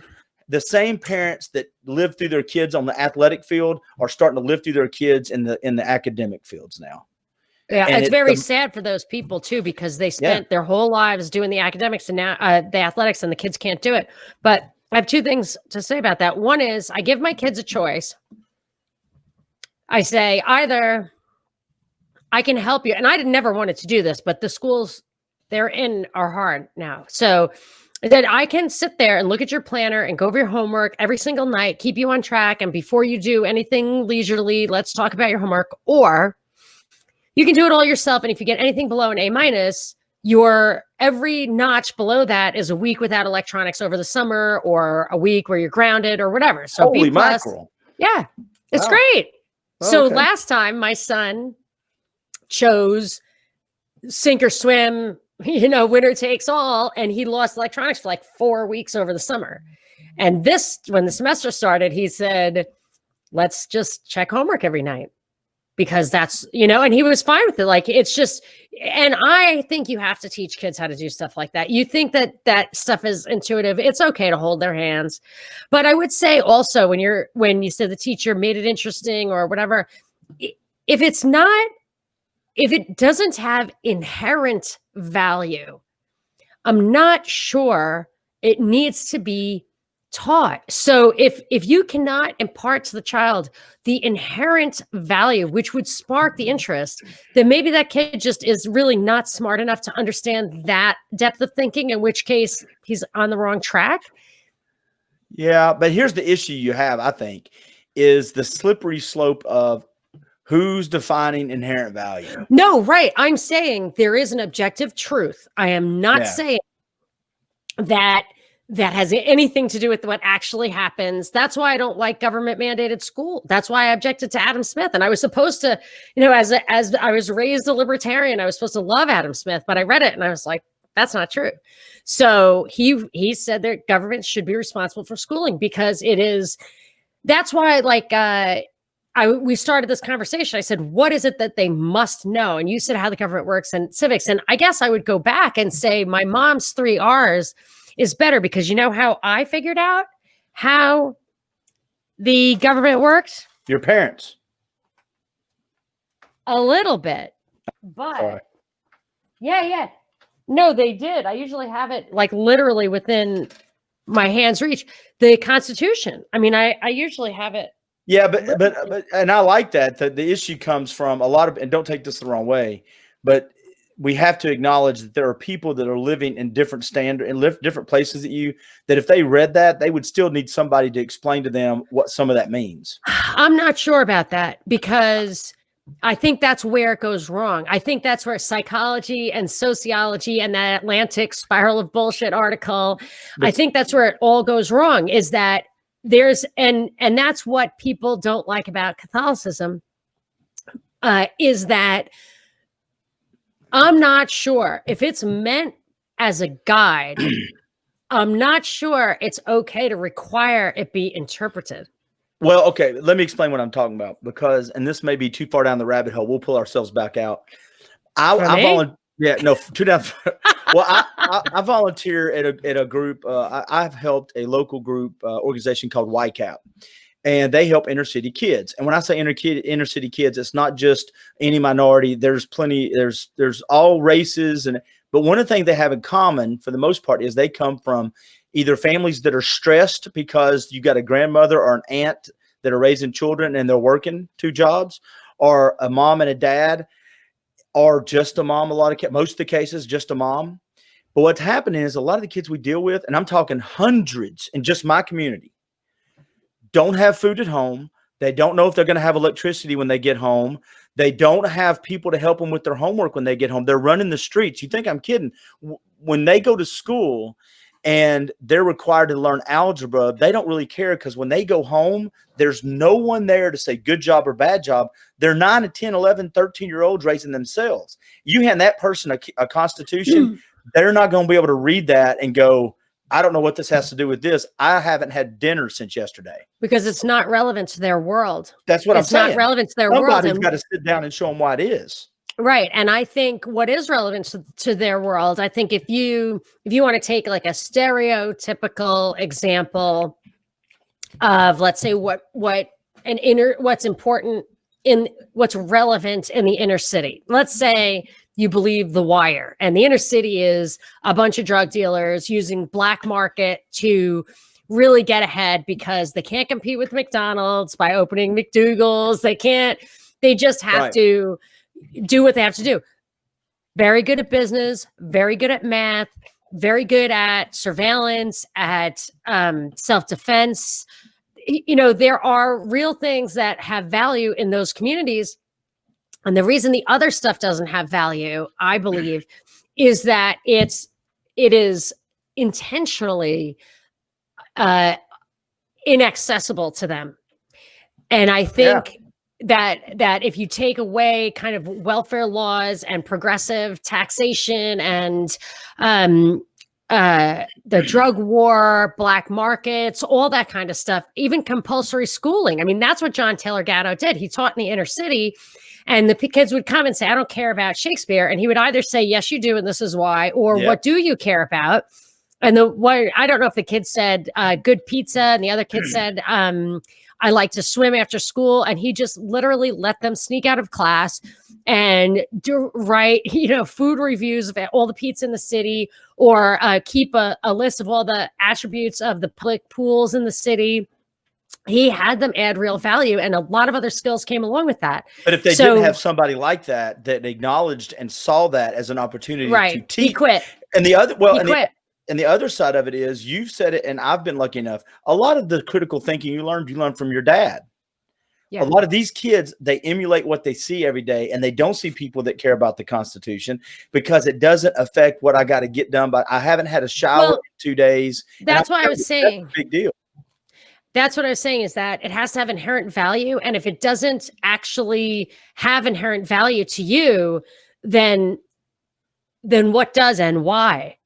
the same parents that live through their kids on the athletic field, are starting to live through their kids in the academic fields now. Yeah, and it's very sad for those people too, because they spent their whole lives doing the academics and now the athletics, and the kids can't do it. But I have 2 things to say about that. One is I give my kids a choice. I say either I can help you, and I never wanted to do this, but the schools they're in are hard now. So that I can sit there and look at your planner and go over your homework every single night, keep you on track, and before you do anything leisurely, let's talk about your homework. Or you can do it all yourself, and if you get anything below an A-, your every notch below that is a week without electronics over the summer, or a week where you're grounded or whatever. So holy B+, mackerel. Yeah, it's great. Oh, so last time my son chose sink or swim, winner takes all, and he lost electronics for like 4 weeks over the summer. And when the semester started, he said, let's just check homework every night. Because that's, and he was fine with it. Like, it's just, and I think you have to teach kids how to do stuff like that. You think that stuff is intuitive. It's okay to hold their hands. But I would say also when you said the teacher made it interesting or whatever, if it doesn't have inherent value, I'm not sure it needs to be taught. So if you cannot impart to the child the inherent value, which would spark the interest, then maybe that kid just is really not smart enough to understand that depth of thinking, in which case he's on the wrong track. Yeah, but here's the issue you have, I think, is the slippery slope of who's defining inherent value. No, right. I'm saying there is an objective truth. I am not saying that has anything to do with what actually happens. That's why I don't like government mandated school. That's why I objected to Adam Smith. And I was supposed to, as I was raised a libertarian, I was supposed to love Adam Smith, but I read it and I was like, that's not true. So he said that government should be responsible for schooling because it is. That's why, we started this conversation. I said, what is it that they must know? And you said how the government works and civics. And I guess I would go back and say my mom's 3 R's is better because you know how I figured out how the government worked? Your parents. A little bit. But yeah. No, they did. I usually have it like literally within my hand's reach. The Constitution. I mean, I usually have it. Yeah, but and I like that. The issue comes from a lot of, and don't take this the wrong way, but we have to acknowledge that there are people that are living in different standard and live different places that if they read that, they would still need somebody to explain to them what some of that means. I'm not sure about that because I think that's where it goes wrong. I think that's where psychology and sociology and that Atlantic spiral of bullshit article, I think that's where it all goes wrong is that there's, and that's what people don't like about Catholicism, is that I'm not sure if it's meant as a guide. I'm not sure it's okay to require it be interpreted. Well, okay, let me explain what I'm talking about because, and this may be too far down the rabbit hole. We'll pull ourselves back out. Too down. Well, I volunteer at a group. I've helped a local group organization called YCAP. And they help inner city kids. And when I say inner city kids, it's not just any minority. There's plenty. There's all races. But one of the things they have in common, for the most part, is they come from either families that are stressed because you got a grandmother or an aunt that are raising children and they're working 2 jobs, or a mom and a dad, or just a mom. Most of the cases, just a mom. But what's happening is a lot of the kids we deal with, and I'm talking hundreds in just my community, don't have food at home. They don't know if they're going to have electricity when they get home. They don't have people to help them with their homework when they get home. They're running the streets. You think I'm kidding? When they go to school and they're required to learn algebra, they don't really care because when they go home, there's no one there to say good job or bad job. They're 9 to 10, 11, 13-year-olds raising themselves. You hand that person a constitution, they're not going to be able to read that and go, I don't know what this has to do with this. I haven't had dinner since yesterday. Because it's not relevant to their world. That's what I'm saying. It's not relevant to their world. Somebody's got to sit down and show them why it is. Right. And I think what is relevant to their world, I think if you want to take like a stereotypical example of, let's say, what's important in what's relevant in the inner city. Let's say you believe The Wire, and the inner city is a bunch of drug dealers using black market to really get ahead because they can't compete with McDonald's by opening McDougal's. They just have to do what they have to do. Very good at business, very good at math, very good at surveillance, at self-defense. There are real things that have value in those communities. And the reason the other stuff doesn't have value, I believe, is that it is intentionally inaccessible to them. And I think that if you take away kind of welfare laws and progressive taxation and the drug war, black markets, all that kind of stuff, even compulsory schooling. I mean, that's what John Taylor Gatto did. He taught in the inner city. And the kids would come and say, I don't care about Shakespeare. And he would either say, yes, you do, and this is why, or what do you care about? And the one, I don't know if the kid said good pizza, and the other kid said, I like to swim after school. And he just literally let them sneak out of class and write, food reviews of all the pizza in the city, or keep a list of all the attributes of the public pools in the city. He had them add real value, and a lot of other skills came along with that. But if they didn't have somebody like that acknowledged and saw that as an opportunity to teach, he quit. And the other, and the other side of it is, you've said it, and I've been lucky enough. A lot of the critical thinking you learned from your dad. Yeah. A lot of these kids, they emulate what they see every day, and they don't see people that care about the Constitution, because it doesn't affect what I got to get done. But I haven't had a shower in 2 days. That's why I was saying, that's a big deal. That's what I was saying, is that it has to have inherent value. And if it doesn't actually have inherent value to you, then what does and why?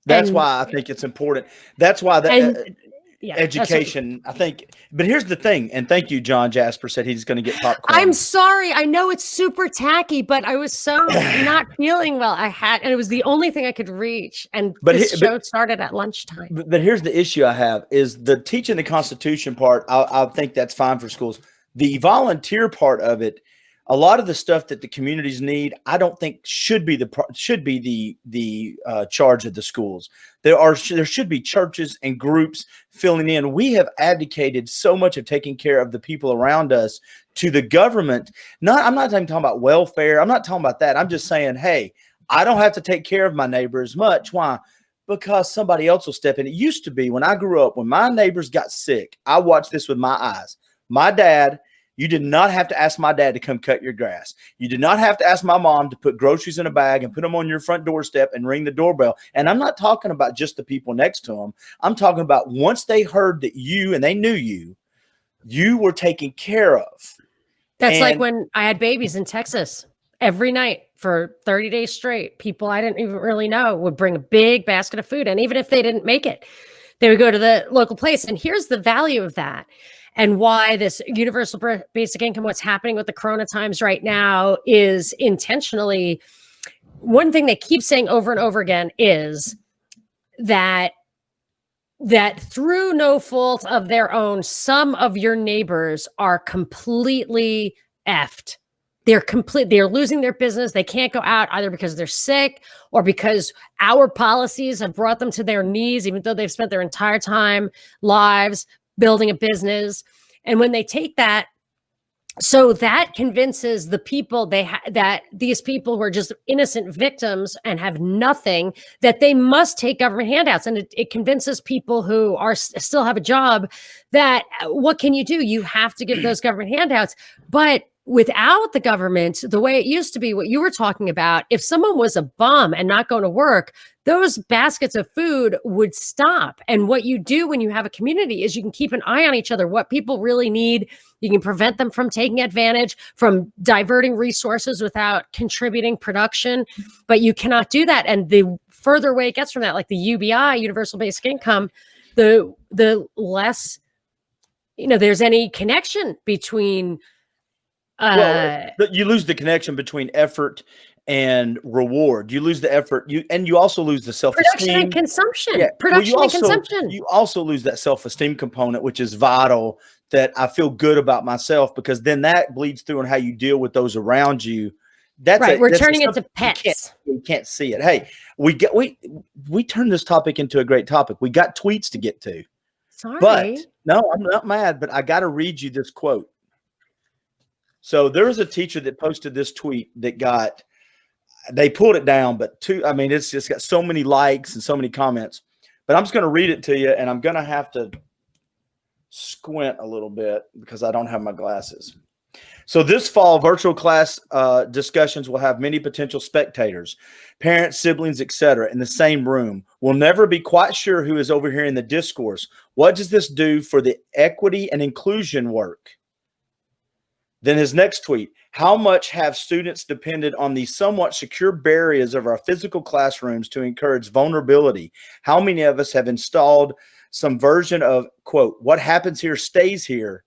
That's why I think it's important. That's why education, I think. But here's the thing, and thank you, John Jasper said he's going to get popcorn. I'm sorry. I know it's super tacky, but I was so not feeling well. And it was the only thing I could reach. And this show started at lunchtime. But here's the issue I have, is the teaching the Constitution part. I think that's fine for schools. The volunteer part of it, a lot of the stuff that the communities need, I don't think should be the charge of the schools. There should be churches and groups filling in. We have abdicated so much of taking care of the people around us to the government. I'm not even talking about welfare. I'm not talking about that. I'm just saying, hey, I don't have to take care of my neighbor as much. Why? Because somebody else will step in. It used to be, when I grew up, when my neighbors got sick, I watched this with my eyes. My dad, you did not have to ask my dad to come cut your grass. You did not have to ask my mom to put groceries in a bag and put them on your front doorstep and ring the doorbell. And I'm not talking about just the people next to them. I'm talking about once they heard that and they knew you were taken care of. That's like when I had babies in Texas. Every night for 30 days straight, people I didn't even really know would bring a big basket of food. And even if they didn't make it, they would go to the local place. And here's the value of that. And why this universal basic income, what's happening with the Corona times right now, is intentionally, one thing they keep saying over and over again is that through no fault of their own, some of your neighbors are completely effed. They're losing their business. They can't go out either because they're sick or because our policies have brought them to their knees, even though they've spent their entire lives building a business. And when they take that, so that convinces the people that these people who are just innocent victims and have nothing, that they must take government handouts. And it convinces people who still have a job that what can you do? You have to give those government handouts. But without the government, the way it used to be, what you were talking about, if someone was a bum and not going to work, those baskets of food would stop. And what you do when you have a community is you can keep an eye on each other, what people really need. You can prevent them from taking advantage, from diverting resources without contributing production. But you cannot do that. And the further away it gets from that, like the UBI, Universal Basic Income, the less, there's any connection between you lose the connection between effort and reward. You lose the effort. You also lose the self-esteem. Production and consumption. Yeah. Production and consumption. You also lose that self-esteem component, which is vital, that I feel good about myself, because then that bleeds through on how you deal with those around you. We're turning it to pets. You can't see it. Hey, we turned this topic into a great topic. We got tweets to get to. Sorry. But no, I'm not mad, but I got to read you this quote. So there was a teacher that posted this tweet that they pulled it down, but it's just got so many likes and so many comments. But I'm just going to read it to you, and I'm going to have to squint a little bit because I don't have my glasses. So this fall, virtual class discussions will have many potential spectators, parents, siblings, etc., in the same room. We'll never be quite sure who is overhearing the discourse. What does this do for the equity and inclusion work? Then his next tweet: how much have students depended on the somewhat secure barriers of our physical classrooms to encourage vulnerability? How many of us have installed some version of, quote, what happens here stays here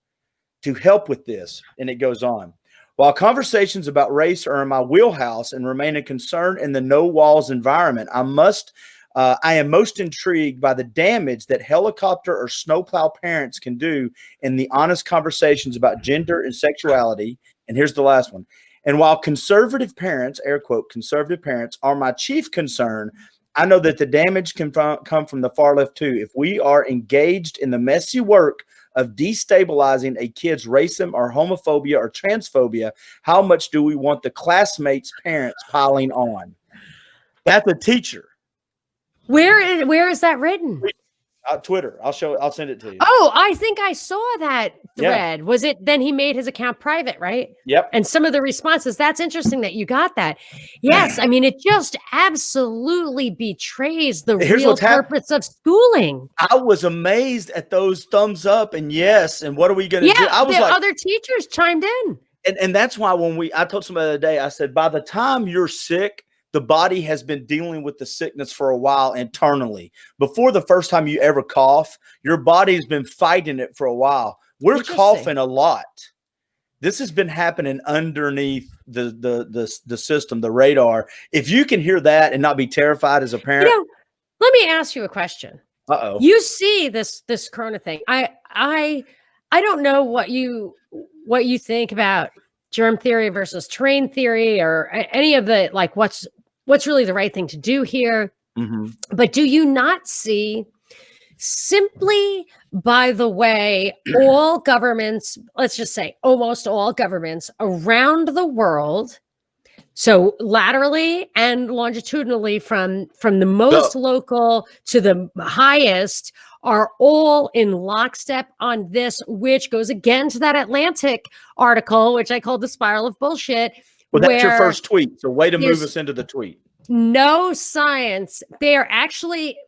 to help with this? And it goes on. While conversations about race are in my wheelhouse and remain a concern in the no walls environment, I must I am most intrigued by the damage that helicopter or snowplow parents can do in the honest conversations about gender and sexuality. And here's the last one. And while conservative parents, air quote, conservative parents, are my chief concern, I know that the damage can come from the far left too. If we are engaged in the messy work of destabilizing a kid's racism or homophobia or transphobia, how much do we want the classmates' parents piling on? That's a teacher. Where is that written? Twitter. I'll send it to you. Oh, I think I saw that thread. Yeah. Was it then he made his account private, right? Yep. And some of the responses, that's interesting that you got that. Yes. I mean, it just absolutely betrays the real purpose of schooling. I was amazed at those thumbs up and yes. And what are we going to do? I was like, other teachers chimed in. And that's why I told somebody the other day, I said, by the time you're sick, the body has been dealing with the sickness for a while internally. Before the first time you ever cough, your body's been fighting it for a while. We're coughing a lot. This has been happening underneath the system, the radar. If you can hear that and not be terrified as a parent. Let me ask you a question. Uh-oh. You see this corona thing. I don't know what you think about germ theory versus terrain theory or any of the, like, what's really the right thing to do here. Mm-hmm. But do you not see, simply by the way, all governments, let's just say almost all governments around the world, so laterally and longitudinally from the most local to the highest, are all in lockstep on this, which goes again to that Atlantic article, which I called the spiral of bullshit. Well, that's your first tweet. So way to move us into the tweet. No science. They are actually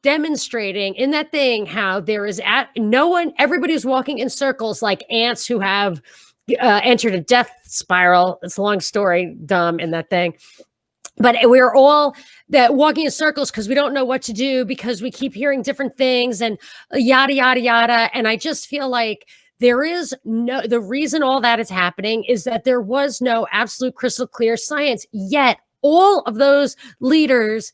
demonstrating in that thing how there is everybody's walking in circles like ants who have entered a death spiral. It's a long story, dumb, in that thing. But we're all walking in circles because we don't know what to do because we keep hearing different things and yada, yada, yada. And I just feel like the reason all that is happening is that there was no absolute crystal clear science, yet all of those leaders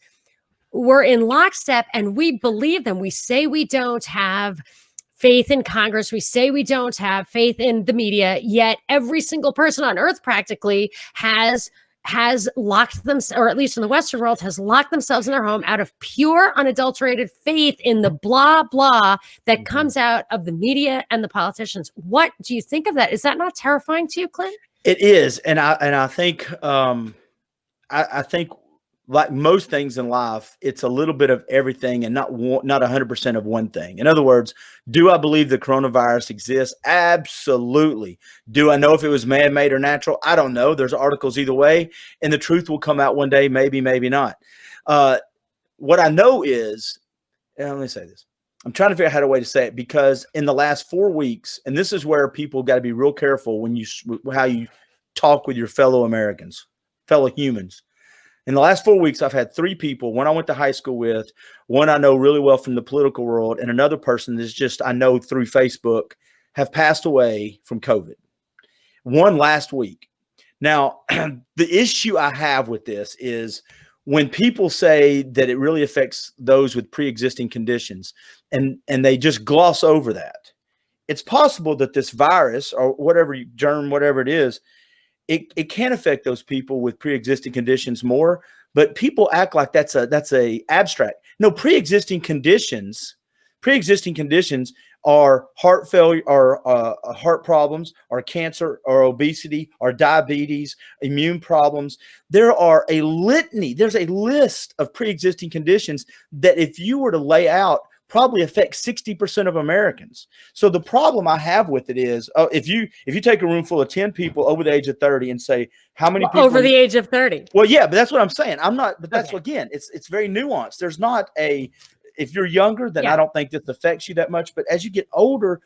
were in lockstep and we believe them. We say we don't have faith in Congress. We say we don't have faith in the media, yet every single person on earth practically has locked them, or at least in the Western world, has locked themselves in their home out of pure, unadulterated faith in the blah, blah that comes out of the media and the politicians. What do you think of that? Is that not terrifying to you, Clint? It is. And I think, I think like most things in life, it's a little bit of everything and not 100% of one thing. In other words, do I believe the coronavirus exists? Absolutely. Do I know if it was man-made or natural? I don't know. There's articles either way, and the truth will come out one day, maybe, maybe not. What I know is, let me say this. I'm trying to figure out how to say it, because in the last 4 weeks, and this is where people got to be real careful how you talk with your fellow Americans, fellow humans. In the last 4 weeks, I've had 3 people, one I went to high school with, one I know really well from the political world, and another person that's just I know through Facebook, have passed away from COVID. One last week. Now, the issue I have with this is when people say that it really affects those with pre-existing conditions, and they just gloss over that. It's possible that this virus or whatever germ, whatever it is, it can affect those people with pre-existing conditions more, but people act like that's a abstract. No, pre-existing conditions are heart failure, or heart problems, or cancer, or obesity, or diabetes, immune problems. There's a list of pre-existing conditions that if you were to lay out, probably affects 60% of Americans. So the problem I have with it is, if you take a room full of 10 people over the age of 30 and say, how many people over the age of 30? Well, yeah, but that's what I'm saying. But that's again, it's very nuanced. There's not if you're younger, then I don't think this affects you that much. But as you get older,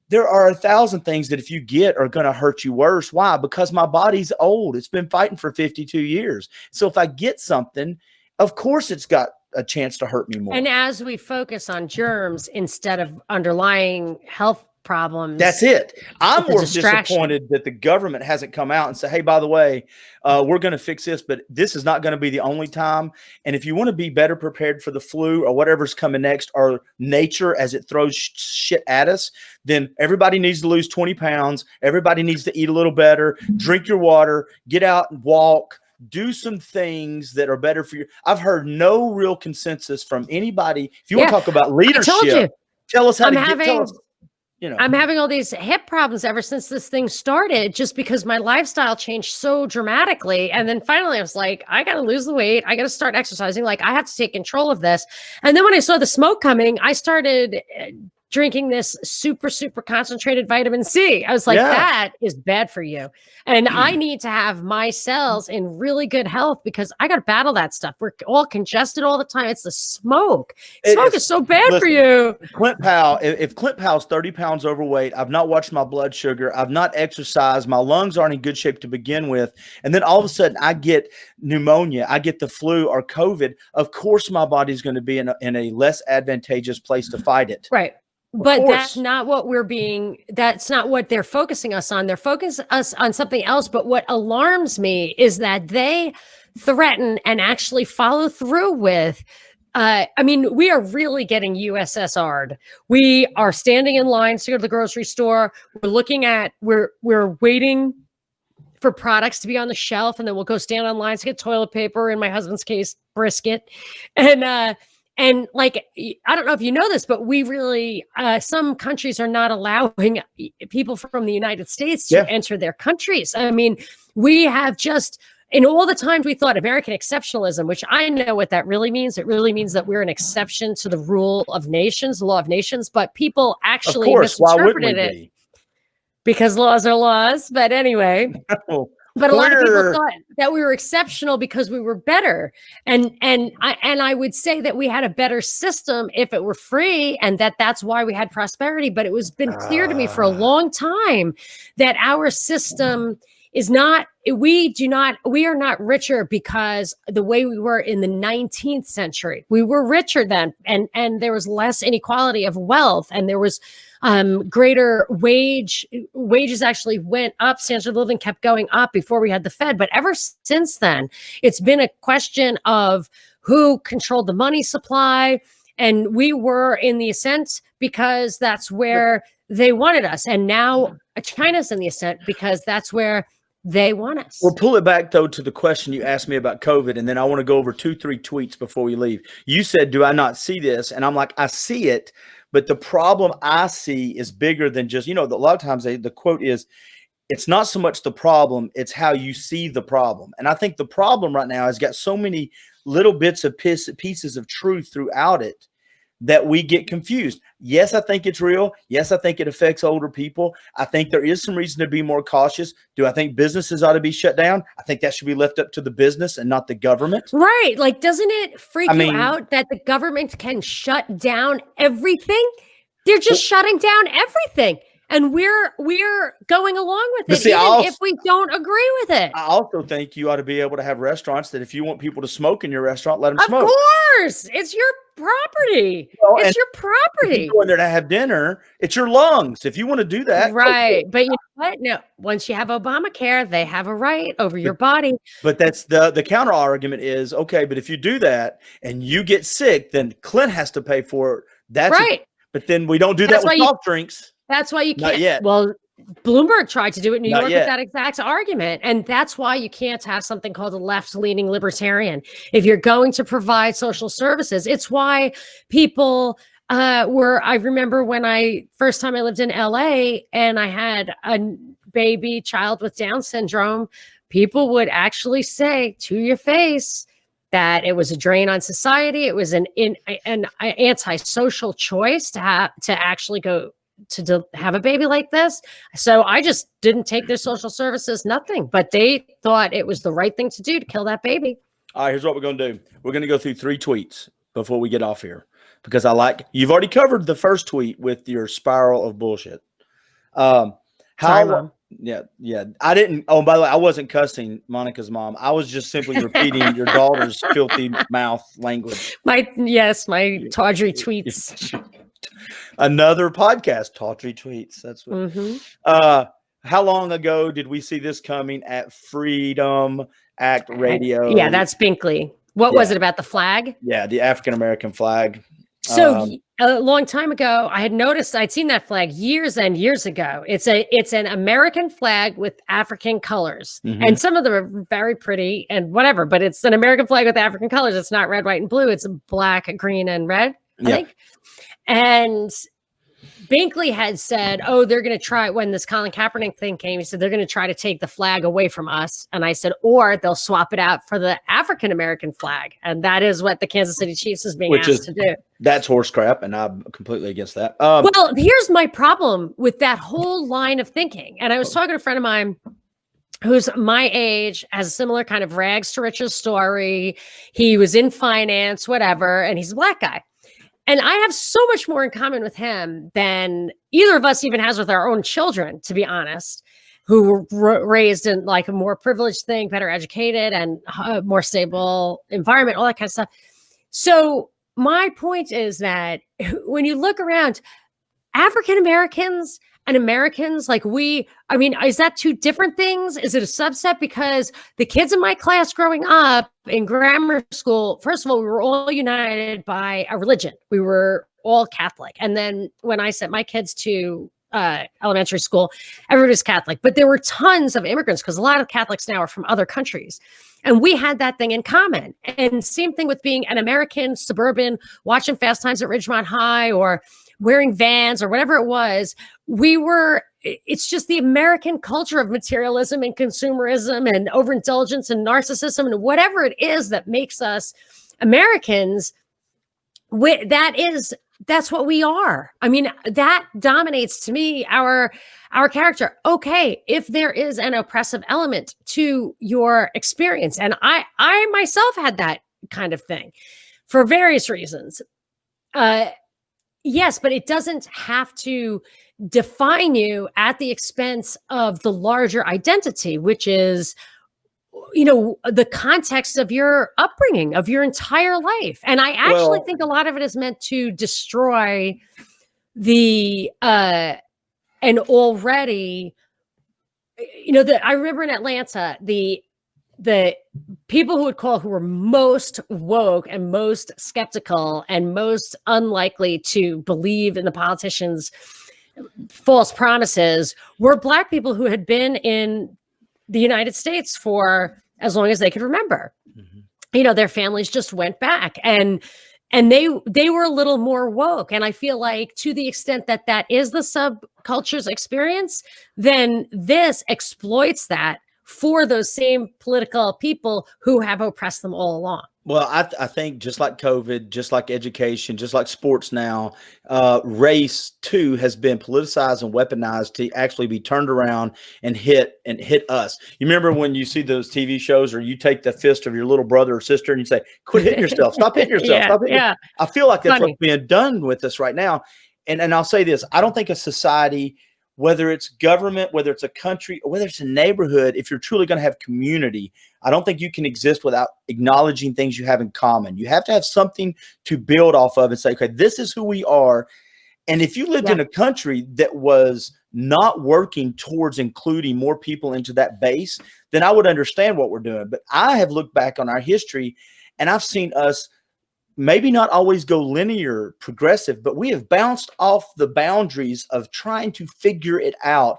there are 1,000 things that if you get are going to hurt you worse. Why? Because my body's old. It's been fighting for 52 years. So if I get something, of course it's got a chance to hurt me more. And as we focus on germs instead of underlying health problems. That's it. I'm more distraction. disappointed that the government hasn't come out and said, hey, by the way, we're going to fix this, but this is not going to be the only time. And if you want to be better prepared for the flu or whatever's coming next, or nature as it throws shit at us, then everybody needs to lose 20 pounds. Everybody needs to eat a little better, drink your water, get out and walk, do some things that are better for you. I've heard no real consensus from anybody. If you want to talk about leadership, tell us how tell us. I'm having all these hip problems ever since this thing started, just because my lifestyle changed so dramatically. And then finally I was like, I got to lose the weight. I got to start exercising. Like, I have to take control of this. And then when I saw the smoke coming, I started drinking this super, super concentrated vitamin C. I was like, that is bad for you. And I need to have my cells in really good health, because I got to battle that stuff. We're all congested all the time. It's the smoke. Smoke is so bad for you. Clint Powell, if Clint Powell's 30 pounds overweight, I've not watched my blood sugar, I've not exercised, my lungs aren't in good shape to begin with, and then all of a sudden I get pneumonia, I get the flu or COVID, of course my body's going to be in a less advantageous place to fight it. Right. But that's not what that's not what they're focusing us on. They're focusing us on something else. But what alarms me is that they threaten and actually follow through with, I mean, we are really getting USSR'd. We are standing in lines to go to the grocery store. We're waiting for products to be on the shelf, and then we'll go stand on lines to get toilet paper, in my husband's case, brisket. And like, I don't know if you know this, but we really, some countries are not allowing people from the United States to enter their countries. I mean, we have just, in all the times we thought American exceptionalism, which I know what that really means. It really means that we're an exception to the rule of nations, the law of nations, but people actually misinterpreted it because laws are laws. But anyway. But a lot of people thought that we were exceptional because we were better. And I would say that we had a better system if it were free, and that's why we had prosperity. But it was been clear to me for a long time that our system is not, we are not richer because the way we were in the 19th century. We were richer then, and there was less inequality of wealth, and there was greater wages actually went up. Standard of living kept going up before we had the Fed. But ever since then, it's been a question of who controlled the money supply. And we were in the ascent because that's where they wanted us. And now China's in the ascent because that's where they want us. Well, pull it back, though, to the question you asked me about COVID. And then I want to go over 2-3 tweets before we leave. You said, do I not see this? And I'm like, I see it. But the problem I see is bigger than just, a lot of times the quote is, it's not so much the problem, it's how you see the problem. And I think the problem right now has got so many little bits of pieces of truth throughout it that we get confused. Yes, I think it's real. Yes, I think it affects older people. I think there is some reason to be more cautious. Do I think businesses ought to be shut down? I think that should be left up to the business and not the government. Right. Like, doesn't it freak you out that the government can shut down everything? They're just shutting down everything. And we're going along with it, even if we don't agree with it. I also think you ought to be able to have restaurants that if you want people to smoke in your restaurant, let them smoke. Of course. It's your property. It's your property. If you go in there to have dinner, it's your lungs. If you want to do that. Right. But you know what? No, once you have Obamacare, they have a right over your body. But that's the counter argument is, okay, but if you do that and you get sick, then Clint has to pay for it. That's right. But then we don't do that with soft drinks. That's why you can't. Not yet. Well, Bloomberg tried to do it in New York with that exact argument. And that's why you can't have something called a left-leaning libertarian. If you're going to provide social services, it's why people I remember when first time I lived in LA and I had a baby child with Down syndrome, people would actually say to your face that it was a drain on society. It was an antisocial choice to actually go to have a baby like this. So I just didn't take their social services, nothing, but they thought it was the right thing to do to kill that baby. All right, here's what we're going to do. We're going to go through 3 tweets before we get off here, because you've already covered the first tweet with your spiral of bullshit. Sorry, Mom. Yeah. I didn't. Oh, by the way, I wasn't cussing Monica's mom. I was just simply repeating your daughter's filthy mouth language. My tawdry tweets. Another podcast, Tawdry Tweets. That's what. How long ago did we see this coming at Freedom Act Radio? Yeah, that's Binkley. What was it about the flag? Yeah, the African American flag. So a long time ago, I had noticed I'd seen that flag years and years ago. It's an American flag with African colors, and some of them are very pretty and whatever. But it's an American flag with African colors. It's not red, white, and blue. It's black, green, and red. I think. And Binkley had said, "Oh, they're going to try." When this Colin Kaepernick thing came, he said they're going to try to take the flag away from us. And I said, or they'll swap it out for the African American flag, and that is what the Kansas City Chiefs is being asked to do. That's horse crap, and I'm completely against that. Well, here's my problem with that whole line of thinking. And I was talking to a friend of mine who's my age, has a similar kind of rags to riches story. He was in finance, whatever, and he's a black guy. And I have so much more in common with him than either of us even has with our own children, to be honest, who were raised in like a more privileged thing, better educated and more stable environment, all that kind of stuff. So my point is that when you look around, African Americans and Americans, like is that two different things? Is it a subset? Because the kids in my class growing up in grammar school, first of all, we were all united by a religion. We were all Catholic. And then when I sent my kids to elementary school, everybody was Catholic. But there were tons of immigrants because a lot of Catholics now are from other countries. And we had that thing in common. And same thing with being an American, suburban, watching Fast Times at Ridgemont High or wearing Vans or whatever it was. It's just the American culture of materialism and consumerism and overindulgence and narcissism and whatever it is that makes us Americans. That's what we are. I mean, that dominates to me our character. Okay, if there is an oppressive element to your experience, and I myself had that kind of thing for various reasons. Yes, but it doesn't have to define you at the expense of the larger identity, which is, the context of your upbringing, of your entire life. And I actually think a lot of it is meant to destroy I remember in Atlanta, the people who were most woke and most skeptical and most unlikely to believe in the politicians' false promises were Black people who had been in the United States for as long as they could remember. Their families just went back and they were a little more woke. And I feel like to the extent that is the subculture's experience, then this exploits that for those same political people who have oppressed them all along. Well, I think just like COVID, just like education, just like sports now, race too has been politicized and weaponized to actually be turned around and hit us. You remember when you see those TV shows or you take the fist of your little brother or sister and you say, quit hitting yourself, stop hitting yourself. Stop hitting yourself. I feel like that's what's being done with us right now. And I'll say this, I don't think a society, whether it's government, whether it's a country, or whether it's a neighborhood, if you're truly going to have community, I don't think you can exist without acknowledging things you have in common. You have to have something to build off of and say, okay, this is who we are. And if you lived in a country that was not working towards including more people into that base, then I would understand what we're doing. But I have looked back on our history and I've seen us maybe not always go linear, progressive, but we have bounced off the boundaries of trying to figure it out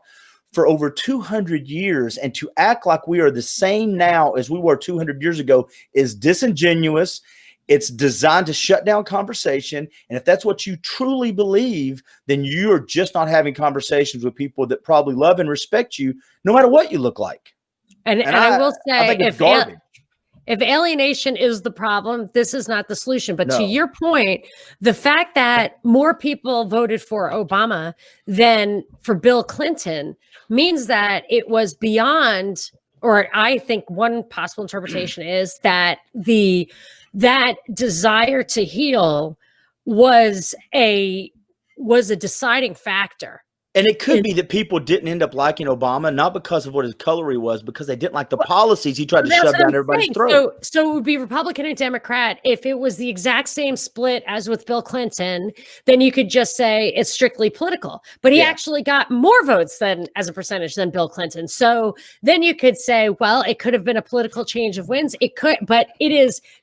for over 200 years. And to act like we are the same now as we were 200 years ago is disingenuous. It's designed to shut down conversation. And if that's what you truly believe, then you're just not having conversations with people that probably love and respect you, no matter what you look like. And I will say, I think it's garbage. If alienation is the problem, this is not the solution. But to your point, the fact that more people voted for Obama than for Bill Clinton means that it was beyond, or I think one possible interpretation is that that desire to heal was a deciding factor And it could be that people didn't end up liking Obama, not because of what his color he was, because they didn't like the policies he tried to shove down everybody's throat. So it would be Republican and Democrat. If it was the exact same split as with Bill Clinton, then you could just say it's strictly political. But he actually got more votes as a percentage than Bill Clinton. So then you could say, well, it could have been a political change of winds. It could, but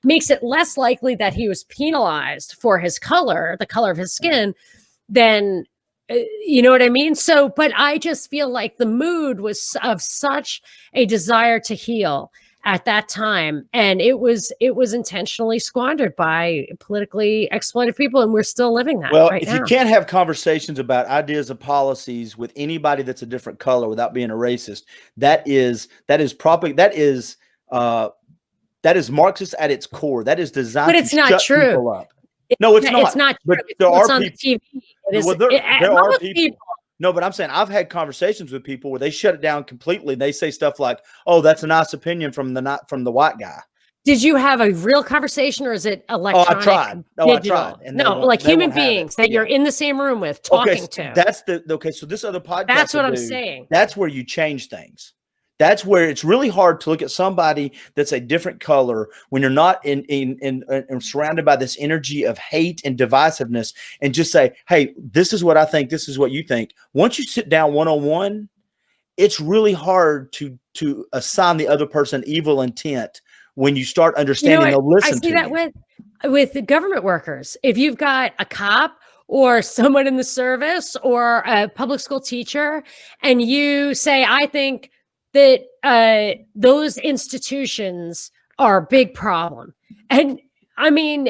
makes it less likely that he was penalized for his color, the color of his skin, than. You know what I mean? So, but I just feel like the mood was of such a desire to heal at that time. And it was intentionally squandered by politically exploited people. And we're still living that. Well, right if now. You can't have conversations about ideas of policies with anybody that's a different color without being a racist, that is Marxist at its core. That is designed but it's to not shut true. people up. No, it's not. It's not true. But there are on people. The TV. Well, there are people. No, but I'm saying I've had conversations with people where they shut it down completely. They say stuff like, "Oh, that's a nice opinion from the white guy." Did you have a real conversation, or is it electronic? Oh, I tried. I tried. And like human beings that you're in the same room with talking to. That's so this other podcast. That's what I'm saying. That's where you change things. That's where it's really hard to look at somebody that's a different color when you're not in surrounded by this energy of hate and divisiveness, and just say, "Hey, this is what I think. This is what you think." Once you sit down one-on-one, it's really hard to assign the other person evil intent when you start understanding they'll listen to you. I see that with the government workers. If you've got a cop or someone in the service or a public school teacher, and you say, "I think that those institutions are a big problem." And I mean,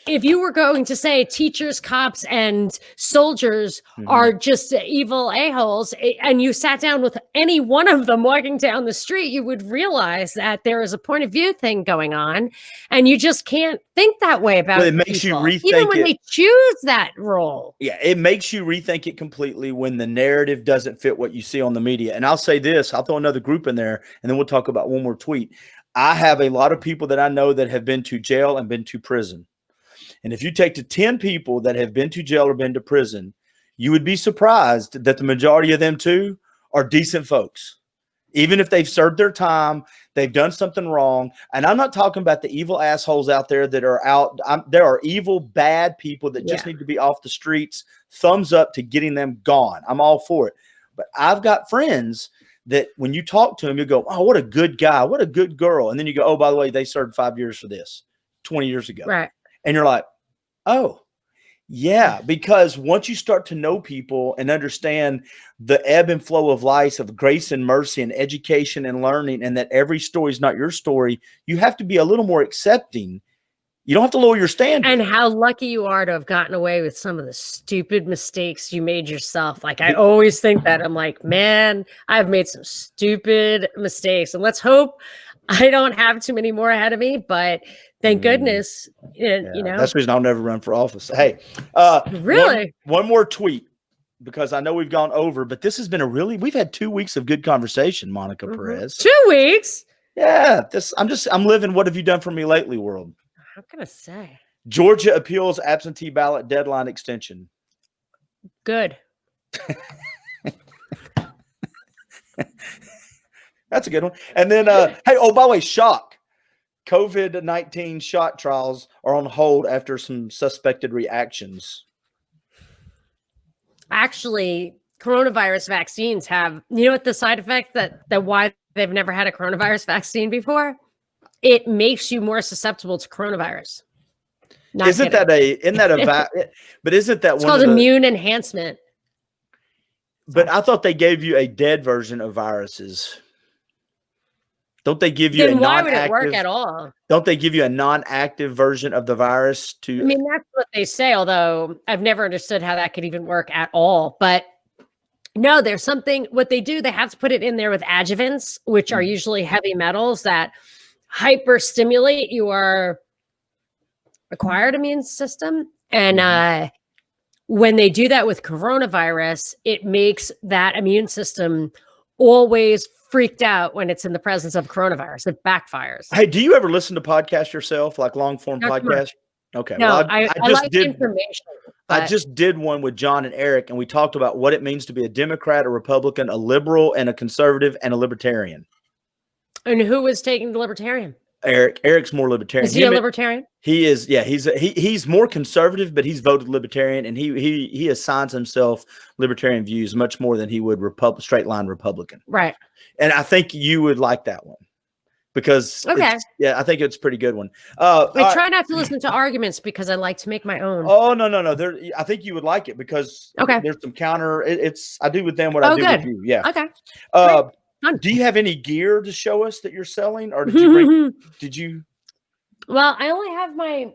if you were going to say teachers, cops, and soldiers are just evil a-holes, and you sat down with any one of them walking down the street, you would realize that there is a point of view thing going on, and you just can't think that way about it. It makes you rethink even when they choose that role. Yeah, it makes you rethink it completely when the narrative doesn't fit what you see on the media. And I'll say this, I'll throw another group in there, and then we'll talk about one more tweet. I have a lot of people that I know that have been to jail and been to prison. And if you take to 10 people that have been to jail or been to prison, you would be surprised that the majority of them too are decent folks. Even if they've served their time, they've done something wrong. And I'm not talking about the evil assholes out there that are out. There are evil, bad people that just need to be off the streets. Thumbs up to getting them gone. I'm all for it. But I've got friends that when you talk to them, you go, "Oh, what a good guy. What a good girl." And then you go, "Oh, by the way, they served 5 years for this 20 years ago." Right. And you're like, "Oh, yeah," because once you start to know people and understand the ebb and flow of life, of grace and mercy and education and learning, and that every story is not your story, you have to be a little more accepting. You don't have to lower your standard. And how lucky you are to have gotten away with some of the stupid mistakes you made yourself. Like, I always think that. I'm like, man, I've made some stupid mistakes, and let's hope I don't have too many more ahead of me, but thank goodness, you know. That's the reason I'll never run for office. Hey, really? One more tweet, because I know we've gone over, but this has been we've had 2 weeks of good conversation, Monica Perez. 2 weeks? Yeah, I'm living what have you done for me lately world. How can I say? Georgia appeals absentee ballot deadline extension. Good. That's a good one. And then, hey, oh, by the way, shock. COVID-19 shot trials are on hold after some suspected reactions. Actually, coronavirus vaccines have, you know what the side effect that why they've never had a coronavirus vaccine before? It makes you more susceptible to coronavirus. But isn't that it's called immune enhancement? But I thought they gave you a dead version of viruses. Don't they give you then why would it work at all? Don't they give you a non-active version of the virus to? I mean, that's what they say, although I've never understood how that could even work at all. But no, there's something, what they do, they have to put it in there with adjuvants, which are usually heavy metals that hyper stimulate your acquired immune system. And when they do that with coronavirus, it makes that immune system always freaked out when it's in the presence of coronavirus. It backfires. Hey, do you ever listen to podcasts yourself, like long form podcasts? Okay. No, well, I like information. But I just did one with John and Eric, and we talked about what it means to be a Democrat, a Republican, a liberal, and a conservative, and a libertarian. And who was taking the libertarian? Eric's more libertarian. Is he a libertarian? He is. Yeah, he's more conservative, but he's voted libertarian, and he assigns himself libertarian views much more than he would straight line Republican. Right. And I think you would like that one because I think it's a pretty good one. I try not to listen to arguments because I like to make my own. Oh no. I think you would like it because there's some counter. I do with them what I do with you. Yeah. Okay. Do you have any gear to show us that you're selling, or did you? Well, I only have my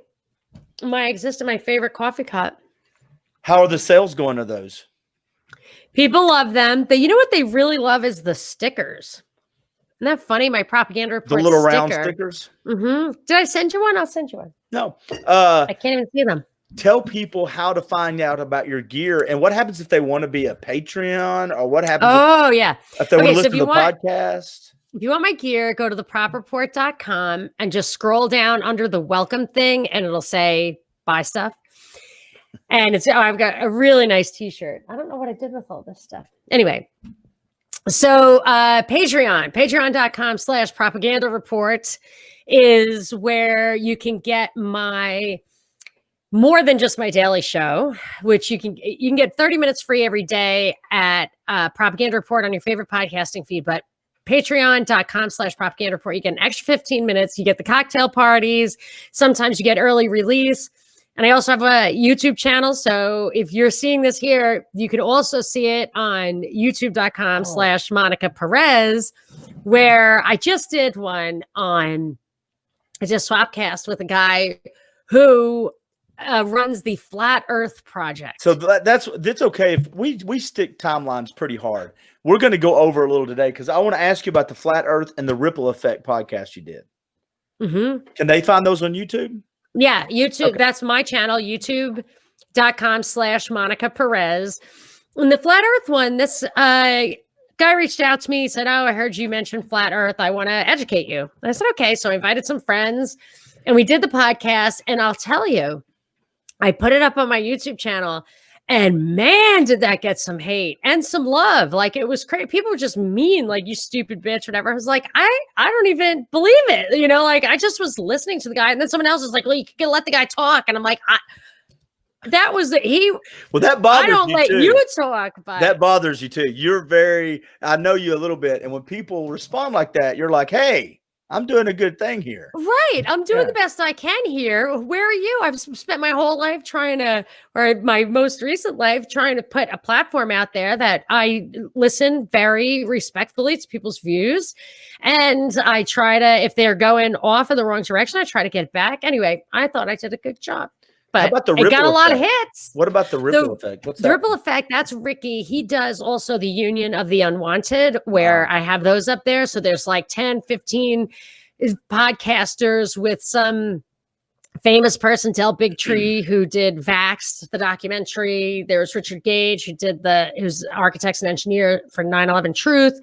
favorite coffee cup. How are the sales going of those? People love them. You know what they really love is the stickers. Isn't that funny? My propaganda report. The little round stickers. Mm-hmm. Did I send you one? I'll send you one. No. I can't even see them. Tell people how to find out about your gear and what happens if they want to be a Patreon, or what happens if they want to listen to the podcast. If you want my gear, go to thepropreport.com and just scroll down under the welcome thing and it'll say buy stuff. And I've got a really nice t-shirt. I don't know what I did with all this stuff. Anyway, so patreon.com/propaganda report is where you can get more than just my daily show, which you can get 30 minutes free every day at Propaganda Report on your favorite podcasting feed. But patreon.com/propaganda report, you get an extra 15 minutes. You get the cocktail parties. Sometimes you get early release. And I also have a YouTube channel. So if you're seeing this here, you can also see it on youtube.com/Monica Perez, where I just did one on Swapcast with a guy who runs the Flat Earth Project. So that's okay if we stick timelines pretty hard. We're going to go over a little today because I want to ask you about the Flat Earth and the Ripple Effect podcast you did. Mm-hmm. Can they find those on YouTube? Yeah, YouTube. Okay. That's my channel, youtube.com/Monica Perez. And the Flat Earth one, this guy reached out to me. He said, I heard you mention Flat Earth. I want to educate you. And I said, okay. So I invited some friends and we did the podcast. And I'll tell you, I put it up on my YouTube channel and man, did that get some hate and some love. Like it was crazy. People were just mean, like you stupid bitch, whatever. I was like, I don't even believe it. You know, like I just was listening to the guy and then someone else was like, well, you can let the guy talk. And I'm like, that bothers you I don't let too. You talk, but that bothers you too. I know you a little bit. And when people respond like that, you're like, hey, I'm doing a good thing here. Right. I'm doing the best I can here. Where are you? I've spent my whole life my most recent life trying to put a platform out there that I listen very respectfully to people's views. And I try to, if they're going off in the wrong direction, I try to get back. Anyway, I thought I did a good job. But it got a lot of hits. What about the ripple effect? What's that? The ripple effect, that's Ricky. He does also the Union of the Unwanted, where I have those up there. So there's like 10, 15 podcasters with some famous person, Del Bigtree, who did Vaxxed, the documentary. There's Richard Gage, who's architects and engineer for 9/11 Truth.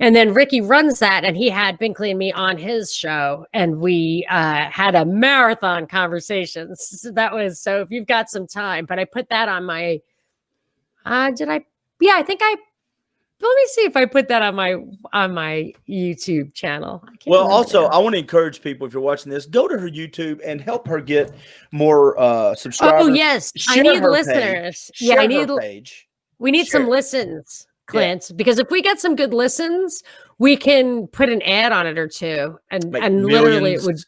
And then Ricky runs that, and he had Binkley and me on his show, and we had a marathon conversation. So so if you've got some time, but I put that on my, let me see if I put that on my YouTube channel. Well, also, I want to encourage people, if you're watching this, go to her YouTube and help her get more subscribers. Oh, yes. I need listeners. Yeah, I need page. We need some listens, Clint, because if we get some good listens, we can put an ad on it or two, and literally it would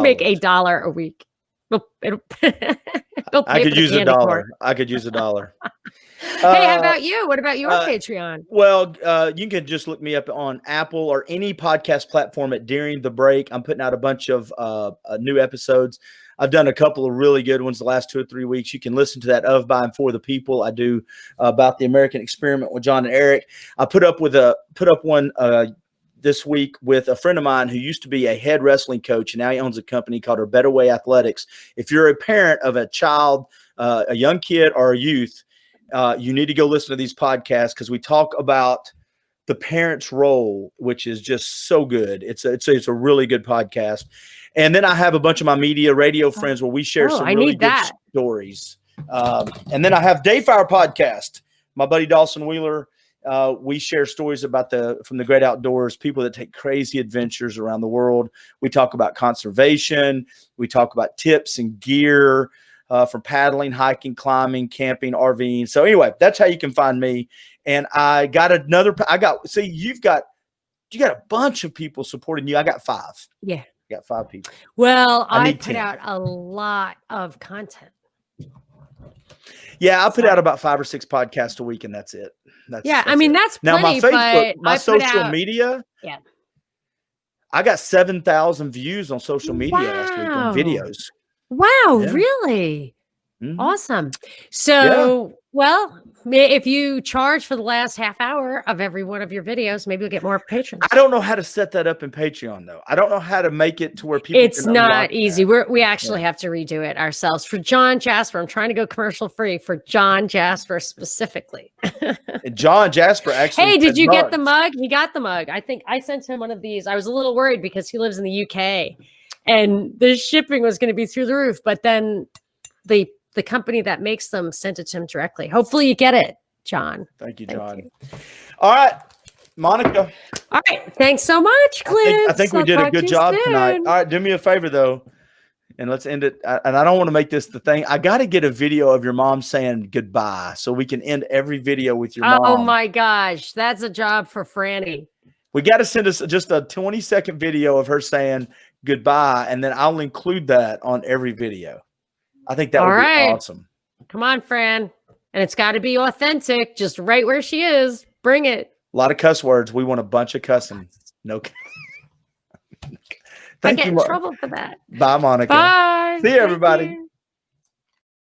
make $1 a week. I could use $1. I could use $1. Hey, how about you? What about your Patreon? Well, you can just look me up on Apple or any podcast platform at During the Break. I'm putting out a bunch of new episodes. I've done a couple of really good ones the last 2 or 3 weeks. You can listen to that Of, By, and For the People. I do about the American experiment with John and Eric. I put up one this week with a friend of mine who used to be a head wrestling coach, and now he owns a company called Her Better Way Athletics. If you're a parent of a child, a young kid, or a youth, you need to go listen to these podcasts because we talk about the parent's role, which is just so good. It's a really good podcast. And then I have a bunch of my media radio friends where we share some really good stories. And then I have Dayfire Podcast. My buddy Dawson Wheeler. We share stories about from the great outdoors, people that take crazy adventures around the world. We talk about conservation. We talk about tips and gear for paddling, hiking, climbing, camping, RVing. So anyway, that's how you can find me. And I got you got a bunch of people supporting you. I got 5. Yeah. I got 5 people. Well, I put 10. out a lot of content. Yeah, I put out about 5 or 6 podcasts a week, and that's it. That's I mean, it. that's Now plenty, my Facebook, but my social media. Yeah. I got 7,000 views on social media last week on videos. Wow, Yeah. really? Mm-hmm. Awesome. So, well, if you charge for the last half hour of every one of your videos, maybe you'll get more patrons. I don't know how to set that up in Patreon, though. I don't know how to make it to where people. It's not easy. We actually have to redo it ourselves. For John Jasper, I'm trying to go commercial free for John Jasper specifically. And John Jasper actually. Hey, did you get the mug? He got the mug. I think I sent him one of these. I was a little worried because he lives in the UK, and the shipping was going to be through the roof. But then the company that makes them sent it to him directly. Hopefully you get it, John. Thank you, John. All right, Monica. All right. Thanks so much, Clint. I think we did a good job tonight. All right, do me a favor, though, and let's end it. And I don't want to make this the thing. I got to get a video of your mom saying goodbye so we can end every video with your mom. Oh, my gosh. That's a job for Franny. We got to send us just a 20-second video of her saying goodbye, and then I'll include that on every video. I think that would be awesome. Come on, Fran. And it's got to be authentic, just right where she is. Bring it. A lot of cuss words. We want a bunch of cussing. No. I get in trouble for that. Bye, Monica. Bye. See you, everybody.